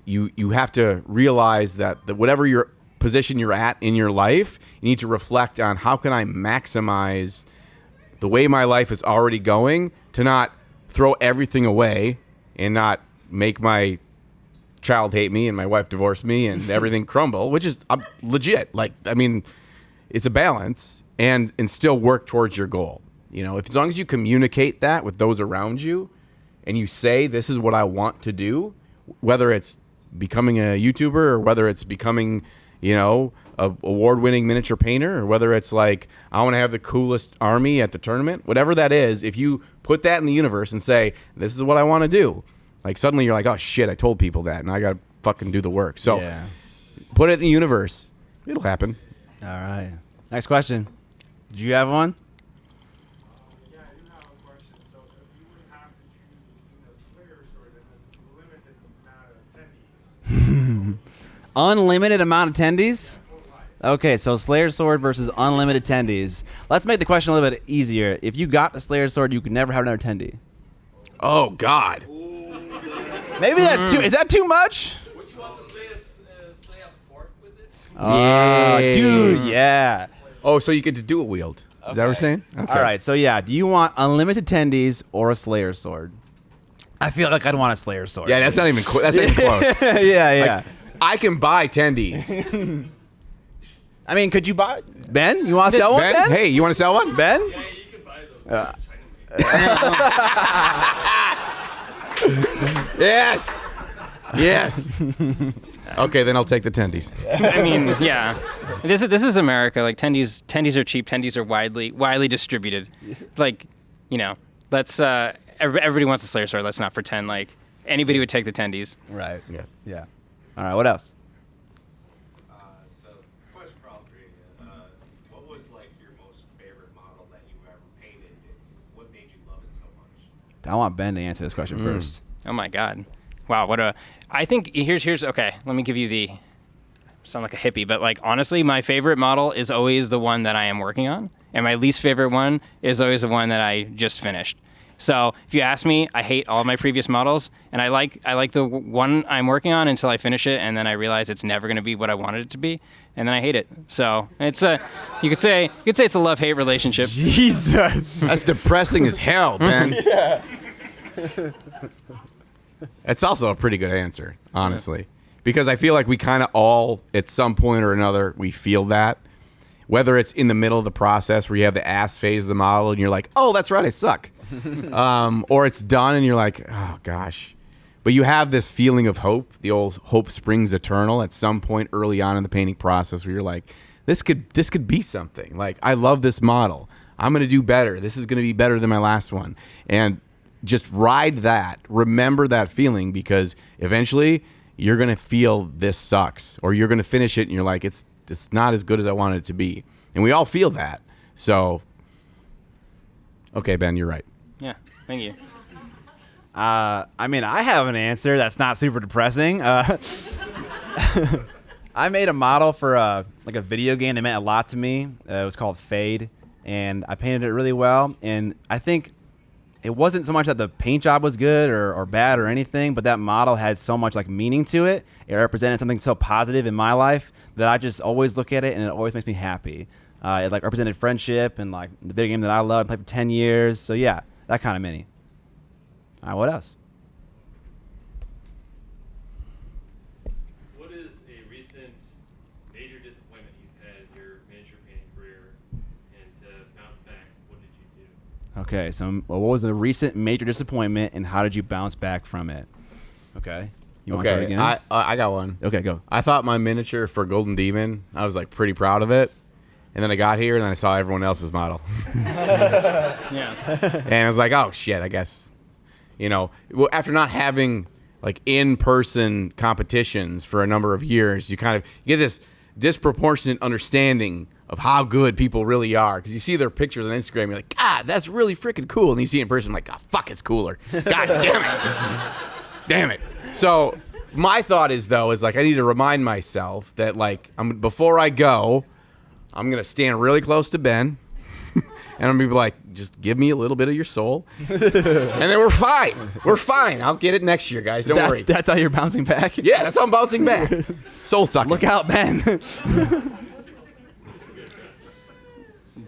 you have to realize that whatever your position you're at in your life, you need to reflect on how can I maximize the way my life is already going to not throw everything away and not make my child hate me and my wife divorce me and everything crumble, which is legit. Like, I mean, it's a balance and still work towards your goal. You know, as long as you communicate that with those around you and you say, this is what I want to do, whether it's becoming a YouTuber or whether it's becoming, you know, a award-winning miniature painter, or whether it's like, I want to have the coolest army at the tournament, whatever that is, if you put that in the universe and say, this is what I want to do, like suddenly you're like, oh shit, I told people that and I got to fucking do the work. So Yeah. put it in the universe. It'll happen. All right. Next question. Did you have one? Yeah, I do have a question. So if you would have to choose a Slayer sword and a limited amount of attendees, Unlimited amount of attendees? Okay, so Slayer Sword versus unlimited attendees. Let's make the question a little bit easier. If you got the Slayer Sword, you could never have another attendee. Oh, God. Maybe that's too. Is that too much? Would you also slay a fork with it? Oh, dude, yeah. Oh, so you get to dual wield. Is that what we're saying? Okay. All right, so yeah, do you want unlimited attendees or a Slayer Sword? I feel like I'd want a Slayer Sword. Yeah, that's not even that's not even close. yeah. Like, I can buy tendies. I mean, could you buy Ben? You want to sell one, Ben? Hey, you want to sell one? Ben? Yeah, you can buy those. China-made. Yes. Yes. Okay, then I'll take the tendies. I mean, yeah. This is America. Like tendies are cheap. Tendies are widely distributed. Like, you know, let's everybody wants a Slayer sword. Let's not pretend like anybody would take the tendies. Right. Yeah. All right, what else? So, question for all three of you. What was like your most favorite model that you've ever painted, and what made you love it so much? I want Ben to answer this question first. Oh my God. Wow. I think here's okay. Let me give you the. Sound like a hippie, but like honestly, my favorite model is always the one that I am working on, and my least favorite one is always the one that I just finished. So if you ask me, I hate all my previous models, and I like the one I'm working on until I finish it, and then I realize it's never going to be what I wanted it to be, and then I hate it. So it's you could say it's a love-hate relationship. Jesus. That's depressing as hell, Ben. Yeah. It's also a pretty good answer, honestly, because I feel like we kind of all, at some point or another, we feel that. Whether it's in the middle of the process where you have the ass phase of the model and you're like, oh, that's right, I suck. Or it's done and you're like, oh, gosh. But you have this feeling of hope. The old hope springs eternal at some point early on in the painting process where you're like, this could be something. Like, I love this model. I'm going to do better. This is going to be better than my last one. And just ride that. Remember that feeling, because eventually you're going to feel this sucks. Or you're going to finish it and you're like, it's not as good as I wanted it to be. And we all feel that. So, okay, Ben, you're right. Yeah, thank you. I mean, I have an answer that's not super depressing. I made a model for like a video game that meant a lot to me. It was called Fade, and I painted it really well. And I think it wasn't so much that the paint job was good or bad or anything, but that model had so much like meaning to it. It represented something so positive in my life that I just always look at it, and it always makes me happy. It like represented friendship and like the video game that I loved, played for 10 years. So yeah, that kind of mini. All right, what else? What is a recent major disappointment you've had in your miniature painting career? And to bounce back, what did you do? Okay, so what was a recent major disappointment, and how did you bounce back from it? Okay. You want to start Okay, again? I got one. Okay, go. I thought my miniature for Golden Demon, I was like pretty proud of it. And then I got here and I saw everyone else's model. Yeah. And I was like, oh shit, I guess, well, after not having like in-person competitions for a number of years, you kind of get this disproportionate understanding of how good people really are. Because you see their pictures on Instagram, you're like, God, that's really freaking cool. And you see it in person, like, oh, fuck, it's cooler. God damn it. Damn it. So my thought is like, I need to remind myself that like, before I go, I'm going to stand really close to Ben. And I'm going to be like, just give me a little bit of your soul. And then we're fine. We're fine. I'll get it next year, guys. Don't worry. That's how you're bouncing back? Yeah, that's how I'm bouncing back. Soul sucking. Look out, Ben.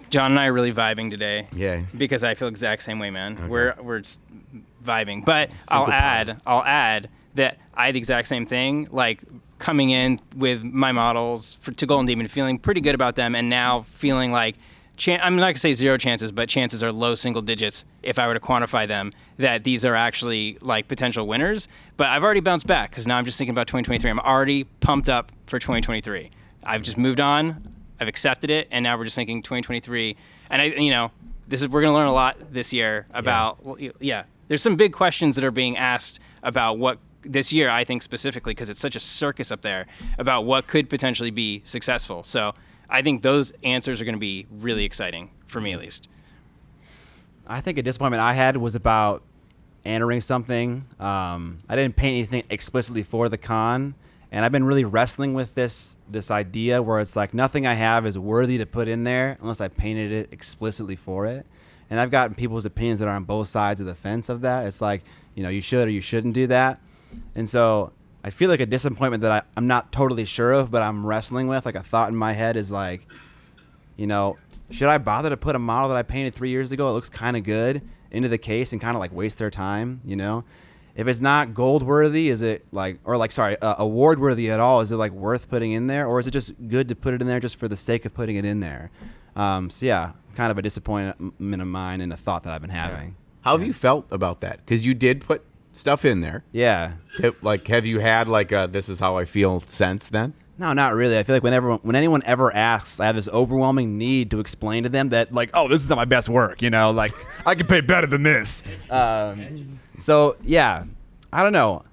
John and I are really vibing today. Yeah. Because I feel exact same way, man. Okay. We're just vibing. But I'll add that I had the exact same thing. Like coming in with my models to Golden Demon, feeling pretty good about them, and now feeling like I'm not gonna say zero chances, but chances are low single digits if I were to quantify them that these are actually like potential winners. But I've already bounced back because now I'm just thinking about 2023. I'm already pumped up for 2023. I've just moved on. I've accepted it, and now we're just thinking 2023. And we're gonna learn a lot this year about There's some big questions that are being asked about what this year, I think specifically because it's such a circus up there about what could potentially be successful. So I think those answers are going to be really exciting for me, at least. I think a disappointment I had was about entering something. I didn't paint anything explicitly for the con, and I've been really wrestling with this idea where it's like nothing I have is worthy to put in there unless I painted it explicitly for it. And I've gotten people's opinions that are on both sides of the fence of that. It's like, you should or you shouldn't do that. And so I feel like a disappointment that I'm not totally sure of, but I'm wrestling with. Like a thought in my head is like, should I bother to put a model that I painted 3 years ago? It looks kind of good into the case and kind of like waste their time, If it's not gold worthy, is it award worthy at all? Is it like worth putting in there, or is it just good to put it in there just for the sake of putting it in there? So yeah, kind of a disappointment of mine and a thought that I've been having. How have you felt about that? Because you did put stuff in there. Yeah. Have you had like a this is how I feel sense then? No, not really. I feel like when anyone ever asks, I have this overwhelming need to explain to them that like, oh, this is not my best work, like I can pay better than this. So yeah, I don't know.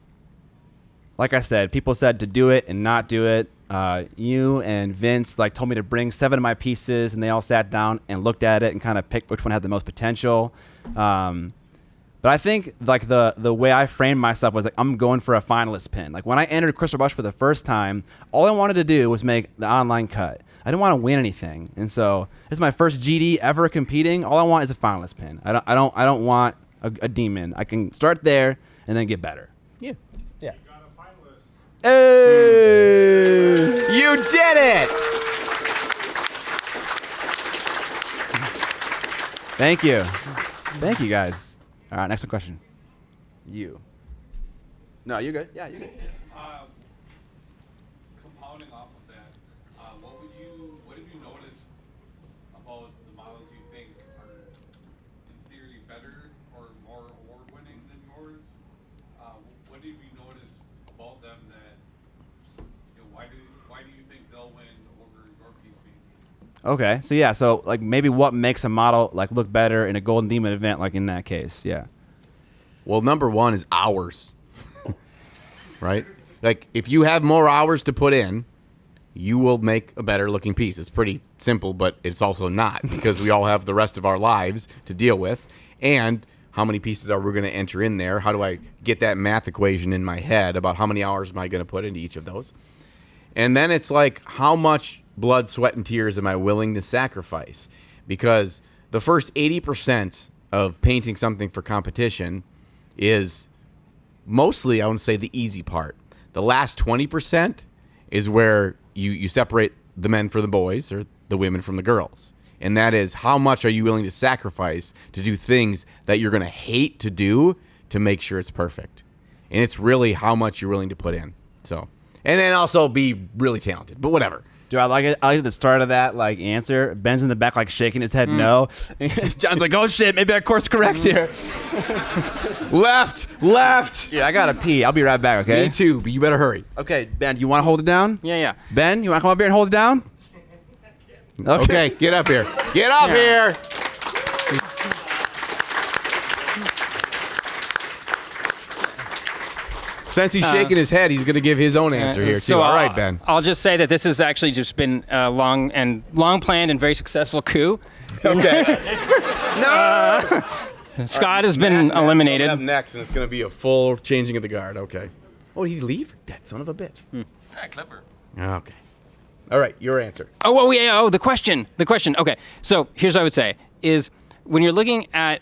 Like I said, people said to do it and not do it. You and Vince told me to bring 7 of my pieces, and they all sat down and looked at it and kind of picked which one had the most potential. But I think the way I framed myself was like I'm going for a finalist pin. Like when I entered Crystal Rush for the first time, all I wanted to do was make the online cut. I didn't want to win anything, and so this is my first GD ever competing. All I want is a finalist pin. I don't want a demon. I can start there and then get better. Yeah. You got a finalist. Hey! You did it! Thank you. Thank you, guys. All right, next question. You. No, you're good. Yeah, you're good. Compounding off of that, what have you noticed about the models you think are in theory better or more award-winning than yours? What have you noticed about them that why do you think they'll win over your piece maybe? Okay, so yeah, maybe what makes a model look better in a Golden Demon event, like in that case, yeah. Well, number one is hours, right? Like if you have more hours to put in, you will make a better looking piece. It's pretty simple, but it's also not because we all have the rest of our lives to deal with. And how many pieces are we going to enter in there? How do I get that math equation in my head about how many hours am I going to put into each of those? And then it's like, how much blood, sweat, and tears am I willing to sacrifice? Because the first 80% of painting something for competition is mostly, I want to say, the easy part. The last 20% is where you separate the men from the boys or the women from the girls. And that is, how much are you willing to sacrifice to do things that you're going to hate to do to make sure it's perfect? And it's really how much you're willing to put in. So, and then also be really talented, but whatever. Dude, I like it. I like the start of that like answer. Ben's in the back like shaking his head no. John's like, oh shit, maybe I course correct here. Left. Yeah, I gotta pee. I'll be right back. Okay. Me too, but you better hurry. Okay, Ben, you want to hold it down? Yeah. Ben, you want to come up here and hold it down? Okay, get up here. Get up here. Since he's shaking his head, he's going to give his own answer here, too. So All right, Ben. I'll just say that this has actually just been a long planned and very successful coup. Okay. No! Scott has been Matt's eliminated. coming up next, and it's going to be a full changing of the guard. Okay. Oh, did he leave? That son of a bitch. Clever. Okay. All right, your answer. The question. Okay, so here's what I would say is when you're looking at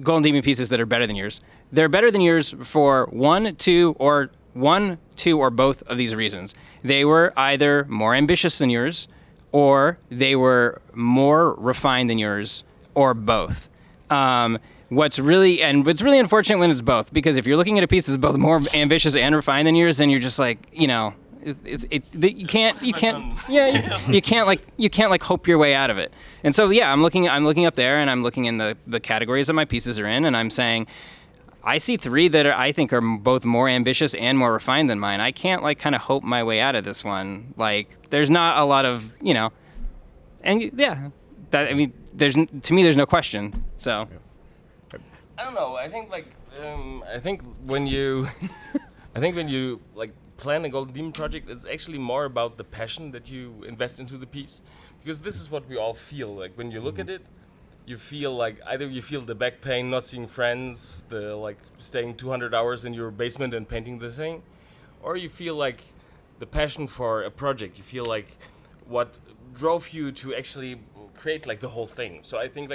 Golden Demon pieces that are better than yours, they're better than yours for one, two, or both of these reasons. They were either more ambitious than yours, or they were more refined than yours, or both. What's really unfortunate when it's both, because if you're looking at a piece that's both more ambitious and refined than yours, then you're just like, you can't hope your way out of it. And so I'm looking up there, and I'm looking in the categories that my pieces are in, and I'm saying, I see three that I think are both more ambitious and more refined than mine. I can't kind of hope my way out of this one. Like, there's not a lot of, and there's no question. So, I don't know. I think when you, plan a Golden Demon project, it's actually more about the passion that you invest into the piece, because this is what we all feel like when you look at it. You feel like either you feel the back pain, not seeing friends, the staying 200 hours in your basement and painting the thing, or you feel like the passion for a project. You feel like what drove you to actually create the whole thing. So I think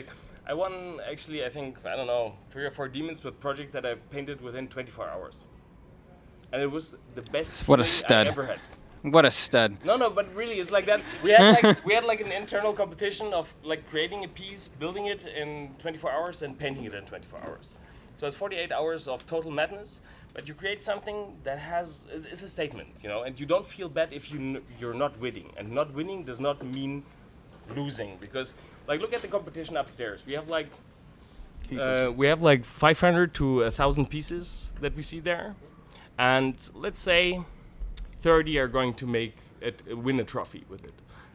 I won I don't know, 3 or 4 demons with project that I painted within 24 hours, and it was the best What a feeling stud. I ever had. What a stud. No, but really, it's like that. We had an internal competition of creating a piece, building it in 24 hours, and painting it in 24 hours. So it's 48 hours of total madness. But you create something that is a statement, and you don't feel bad if you're not winning. And not winning does not mean losing, because look at the competition upstairs. We have 500 to 1,000 pieces that we see there, and let's say 30 are going to win a trophy with it.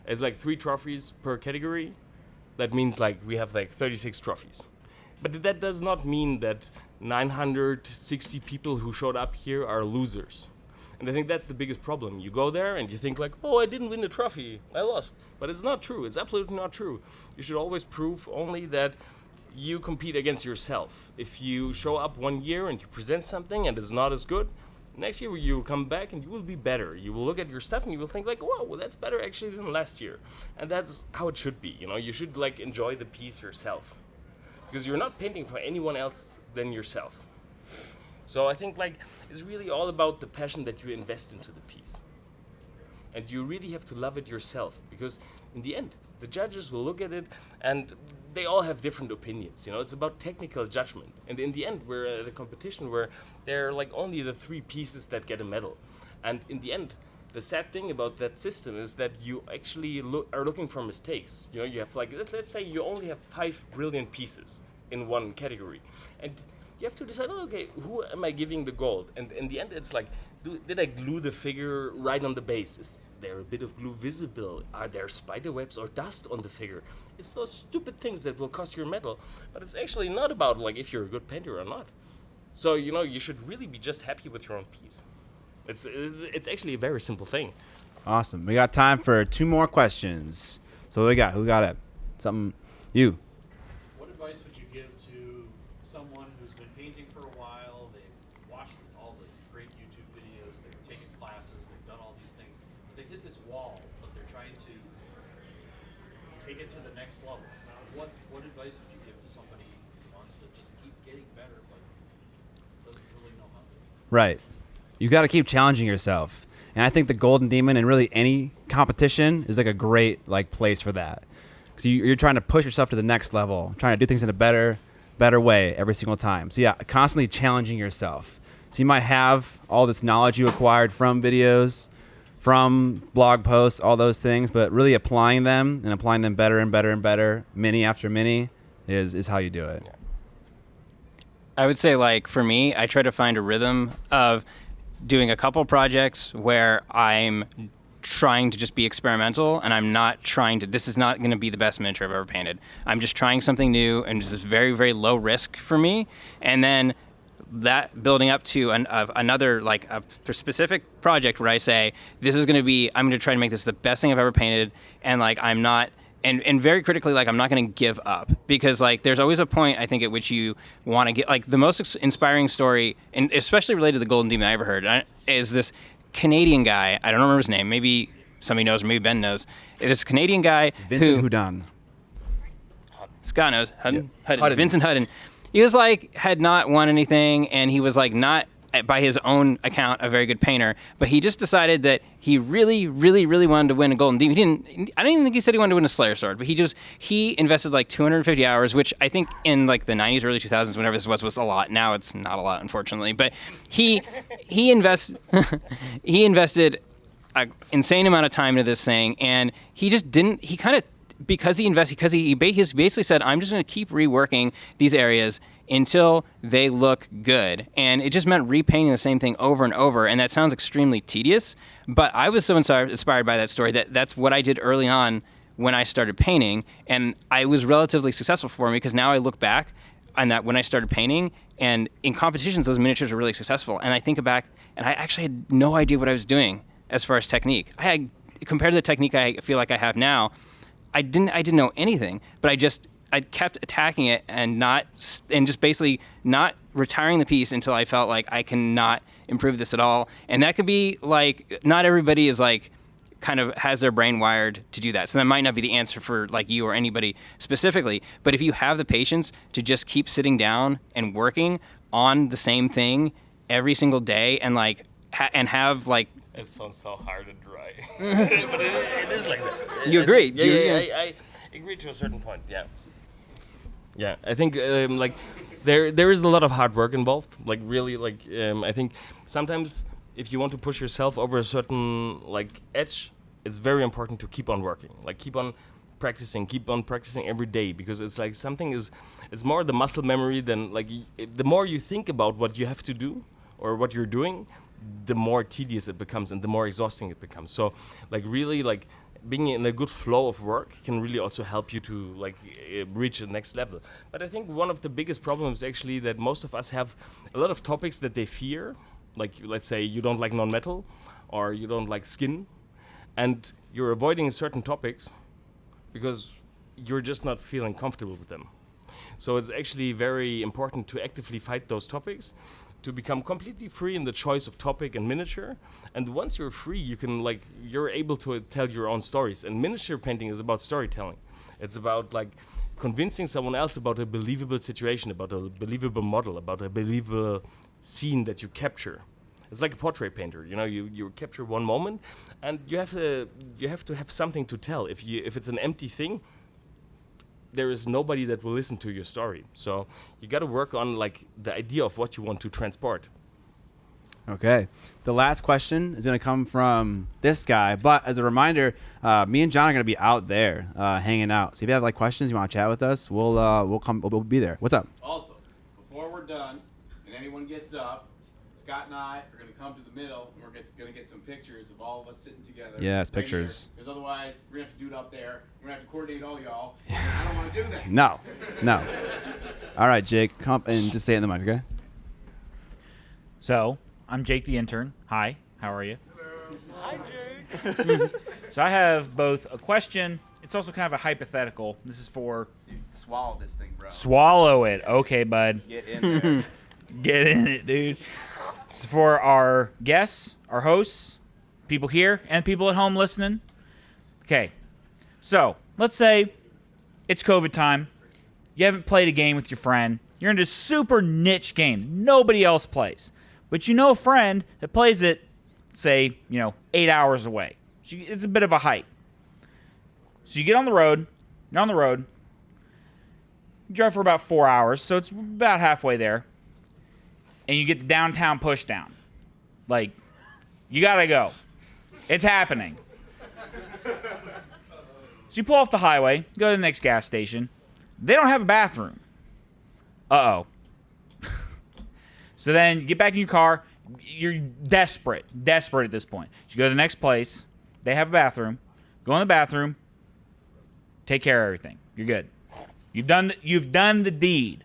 It's 3 trophies per category. That means we have 36 trophies. But that does not mean that 960 people who showed up here are losers. And I think that's the biggest problem. You go there and you think I didn't win a trophy, I lost. But it's not true. It's absolutely not true. You should always prove only that you compete against yourself. If you show up one year and you present something and it's not as good, next year you will come back and you will be better. You will look at your stuff and you will think whoa, that's better actually than last year. And that's how it should be. You should enjoy the piece yourself, because you're not painting for anyone else than yourself. So I think it's really all about the passion that you invest into the piece. And you really have to love it yourself, because in the end, the judges will look at it and they all have different opinions. It's about technical judgment. And in the end, we're at a competition where there are only the 3 pieces that get a medal. And in the end, the sad thing about that system is that you actually are looking for mistakes. You have let's say you only have 5 brilliant pieces in one category. And you have to decide, who am I giving the gold? And in the end, it's did I glue the figure right on the base? Is there a bit of glue visible? Are there spider webs or dust on the figure? It's those stupid things that will cost you a medal, but it's actually not about if you're a good painter or not. So you should really be just happy with your own piece. It's actually a very simple thing. Awesome. We got time for 2 more questions. So who got it? Something you. What advice would you give to someone who's been painting for a while? They've watched all the great YouTube videos, they've taken classes, they've done all these things, but they hit this wall, but they're trying to take it to the next level. What advice would you give to somebody who wants to just keep getting better but doesn't really know how to? Right. You got to keep challenging yourself. And I think the Golden Demon and really any competition is a great place for that. Because you're trying to push yourself to the next level, trying to do things in a better way every single time. So constantly challenging yourself. So you might have all this knowledge you acquired from videos, from blog posts, all those things, but really applying them and applying them better and better and better, mini after mini, is how you do it. I would say, like, for me, I try to find a rhythm of doing a couple projects where I'm trying to just be experimental, and I'm not trying to, this is not going to be the best miniature I've ever painted. I'm just trying something new, and this is very, very low risk for me. And then that building up to another, like a specific project where I say, this is going to be, I'm going to try to make this the best thing I've ever painted. And like, I'm not, and very critically, like, I'm not going to give up, because like there's always a point, I think, at which you want to get, like, the most inspiring story, and especially related to the Golden Demon I ever heard, is this Canadian guy. I don't remember his name. Maybe somebody knows, or maybe Ben knows. This Canadian guy, Vincent Hudon. Scott knows. Hudon. Hudon. Vincent Hudon. He was like, had not won anything, and he was like not, by his own account, a very good painter, but he just decided that he really, really, really wanted to win a Golden Demon. I don't even think he said he wanted to win a Slayer Sword, but he invested like 250 hours, which I think in like the 90s, early 2000s, whenever this was a lot. Now it's not a lot, unfortunately, but he invested an insane amount of time into this thing, and he just didn't, he kind of, because he basically said, I'm just going to keep reworking these areas until they look good. And it just meant repainting the same thing over and over. And that sounds extremely tedious, but I was so inspired by that story that that's what I did early on when I started painting. And I was relatively successful for me, because now I look back on that when I started painting, and in competitions, those miniatures were really successful. And I think back, and I actually had no idea what I was doing as far as technique. Compared to the technique I feel like I have now, I didn't know anything, but I kept attacking it and just basically not retiring the piece until I felt like I cannot improve this at all. And that could be like, not everybody is like, kind of has their brain wired to do that. So that might not be the answer for like you or anybody specifically, but if you have the patience to just keep sitting down and working on the same thing every single day, and like, have like, it sounds so hard and dry, but it is like that. You agree? I agree to a certain point. Yeah. I think like there is a lot of hard work involved. Like really, like I think sometimes if you want to push yourself over a certain like edge, it's very important to keep on working. Like keep on practicing every day, because it's like it's more the muscle memory than like the more you think about what you have to do or what you're doing, the more tedious it becomes and the more exhausting it becomes. So like really like being in a good flow of work can really also help you to like reach the next level. But I think one of the biggest problems actually that most of us have a lot of topics that they fear, like let's say you don't like non-metal or you don't like skin, and you're avoiding certain topics because you're just not feeling comfortable with them. So it's actually very important to actively fight those topics, to become completely free in the choice of topic and miniature. And once you're free, you're able to tell your own stories. And miniature painting is about storytelling. It's about like convincing someone else about a believable situation, about a believable model, about a believable scene that you capture. It's like a portrait painter, you know, you capture one moment, and you have to have something to tell. If it's an empty thing, there is nobody that will listen to your story. So you got to work on like the idea of what you want to transport. Okay. The last question is going to come from this guy, but as a reminder, me and John are going to be out there hanging out. So if you have like questions, you want to chat with us, we'll be there. What's up? Also, before we're done and anyone gets up, Scott and I are going to come to the middle, and we're going to get some pictures of all of us sitting together. Yes, pictures. Because otherwise, we're going to have to do it up there. We're going to have to coordinate all y'all. I don't want to do that. No. All right, Jake, come and just say it in the mic, okay? So, I'm Jake the intern. Hi, how are you? Hi, Jake. So I have both a question. It's also kind of a hypothetical. This is for... Dude, swallow this thing, bro. Swallow it. Okay, bud. Get in there. Get in it, dude. It's for our guests, our hosts, people here, and people at home listening. Okay. So, let's say it's COVID time. You haven't played a game with your friend. You're in this super niche game. Nobody else plays. But you know a friend that plays it, say, 8 hours away. So it's a bit of a hike. So you get on the road. You're on the road. You drive for about 4 hours, so it's about halfway there. And you get the downtown push down. Like, you gotta go. It's happening. So you pull off the highway, go to the next gas station. They don't have a bathroom. Uh-oh. So then you get back in your car. You're desperate at this point. You go to the next place. They have a bathroom. Go in the bathroom. Take care of everything. You're good. You've done the deed.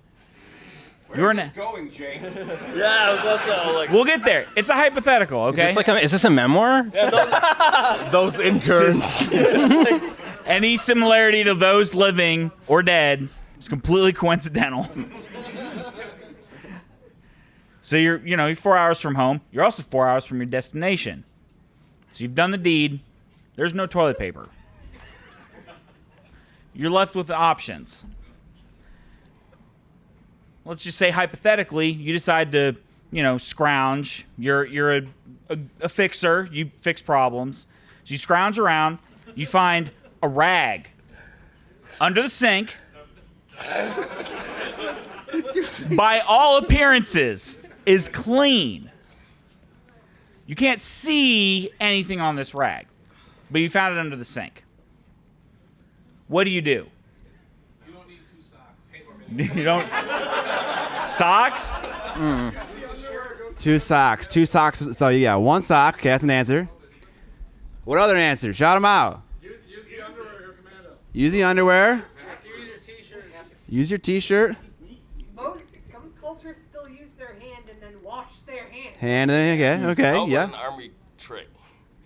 Going, Jake. Yeah, I was also like. We'll get there. It's a hypothetical, okay? Is this a memoir? Those interns. Any similarity to those living or dead is completely coincidental. So you're 4 hours from home. You're also 4 hours from your destination. So you've done the deed. There's no toilet paper. You're left with the options. Let's just say hypothetically, you decide to, scrounge. You're a fixer. You fix problems. So you scrounge around. You find a rag under the sink. By all appearances, is clean. You can't see anything on this rag, but you found it under the sink. What do? You don't need 2 socks. You don't. Socks? Two socks. So you got 1 sock. Okay, that's an answer. What other answer? Shout them out. Use the underwear, Commando. Use the underwear. Use your t-shirt. Use your t-shirt. Some cultures still use their hand and then wash their hands. Hand. Okay. How about Yeah. an army tray?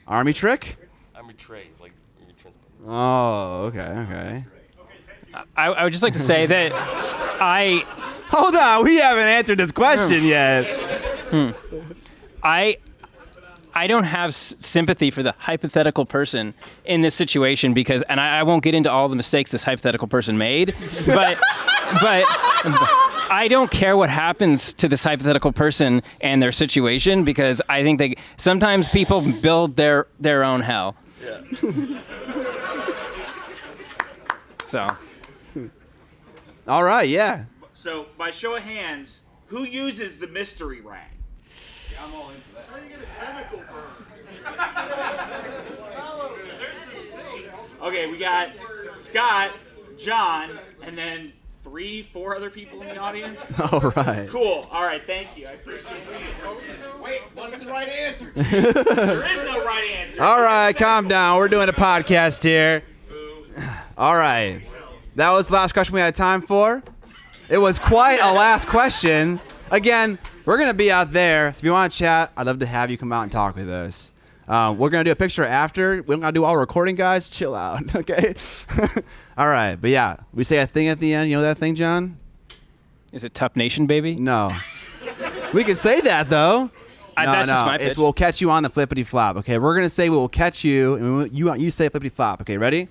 Army trick. Army tray, like your transport. Oh. Okay. I would just like to say that Hold on. We haven't answered this question yet. I don't have sympathy for the hypothetical person in this situation because, and I won't get into all the mistakes this hypothetical person made, but I don't care what happens to this hypothetical person and their situation because I think sometimes people build their own hell. Yeah. So. All right. Yeah. So, by show of hands, who uses the mystery rag? Yeah, I'm all into that. How do you get a chemical burn? Okay, we got Scott, John, and then 3-4 other people in the audience. All right. Cool. All right, thank you. I appreciate it. Wait, what's the right answer? There is no right answer. All right. Calm down. We're doing a podcast here. All right. That was the last question we had time for. It was quite a last question. Again, we're going to be out there. So if you want to chat, I'd love to have you come out and talk with us. We're going to do a picture after. We're going to do all recording, guys. Chill out, okay? All right. But yeah, we say a thing at the end. You know that thing, John? Is it TUP Nation, baby? No. We can say that, though. That's just my pitch. It's we'll catch you on the flippity flop, okay? We're going to say we will catch you, and you say flippity flop, okay? Ready?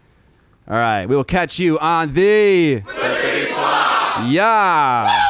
All right. We will catch you on the flippity flop. Yeah.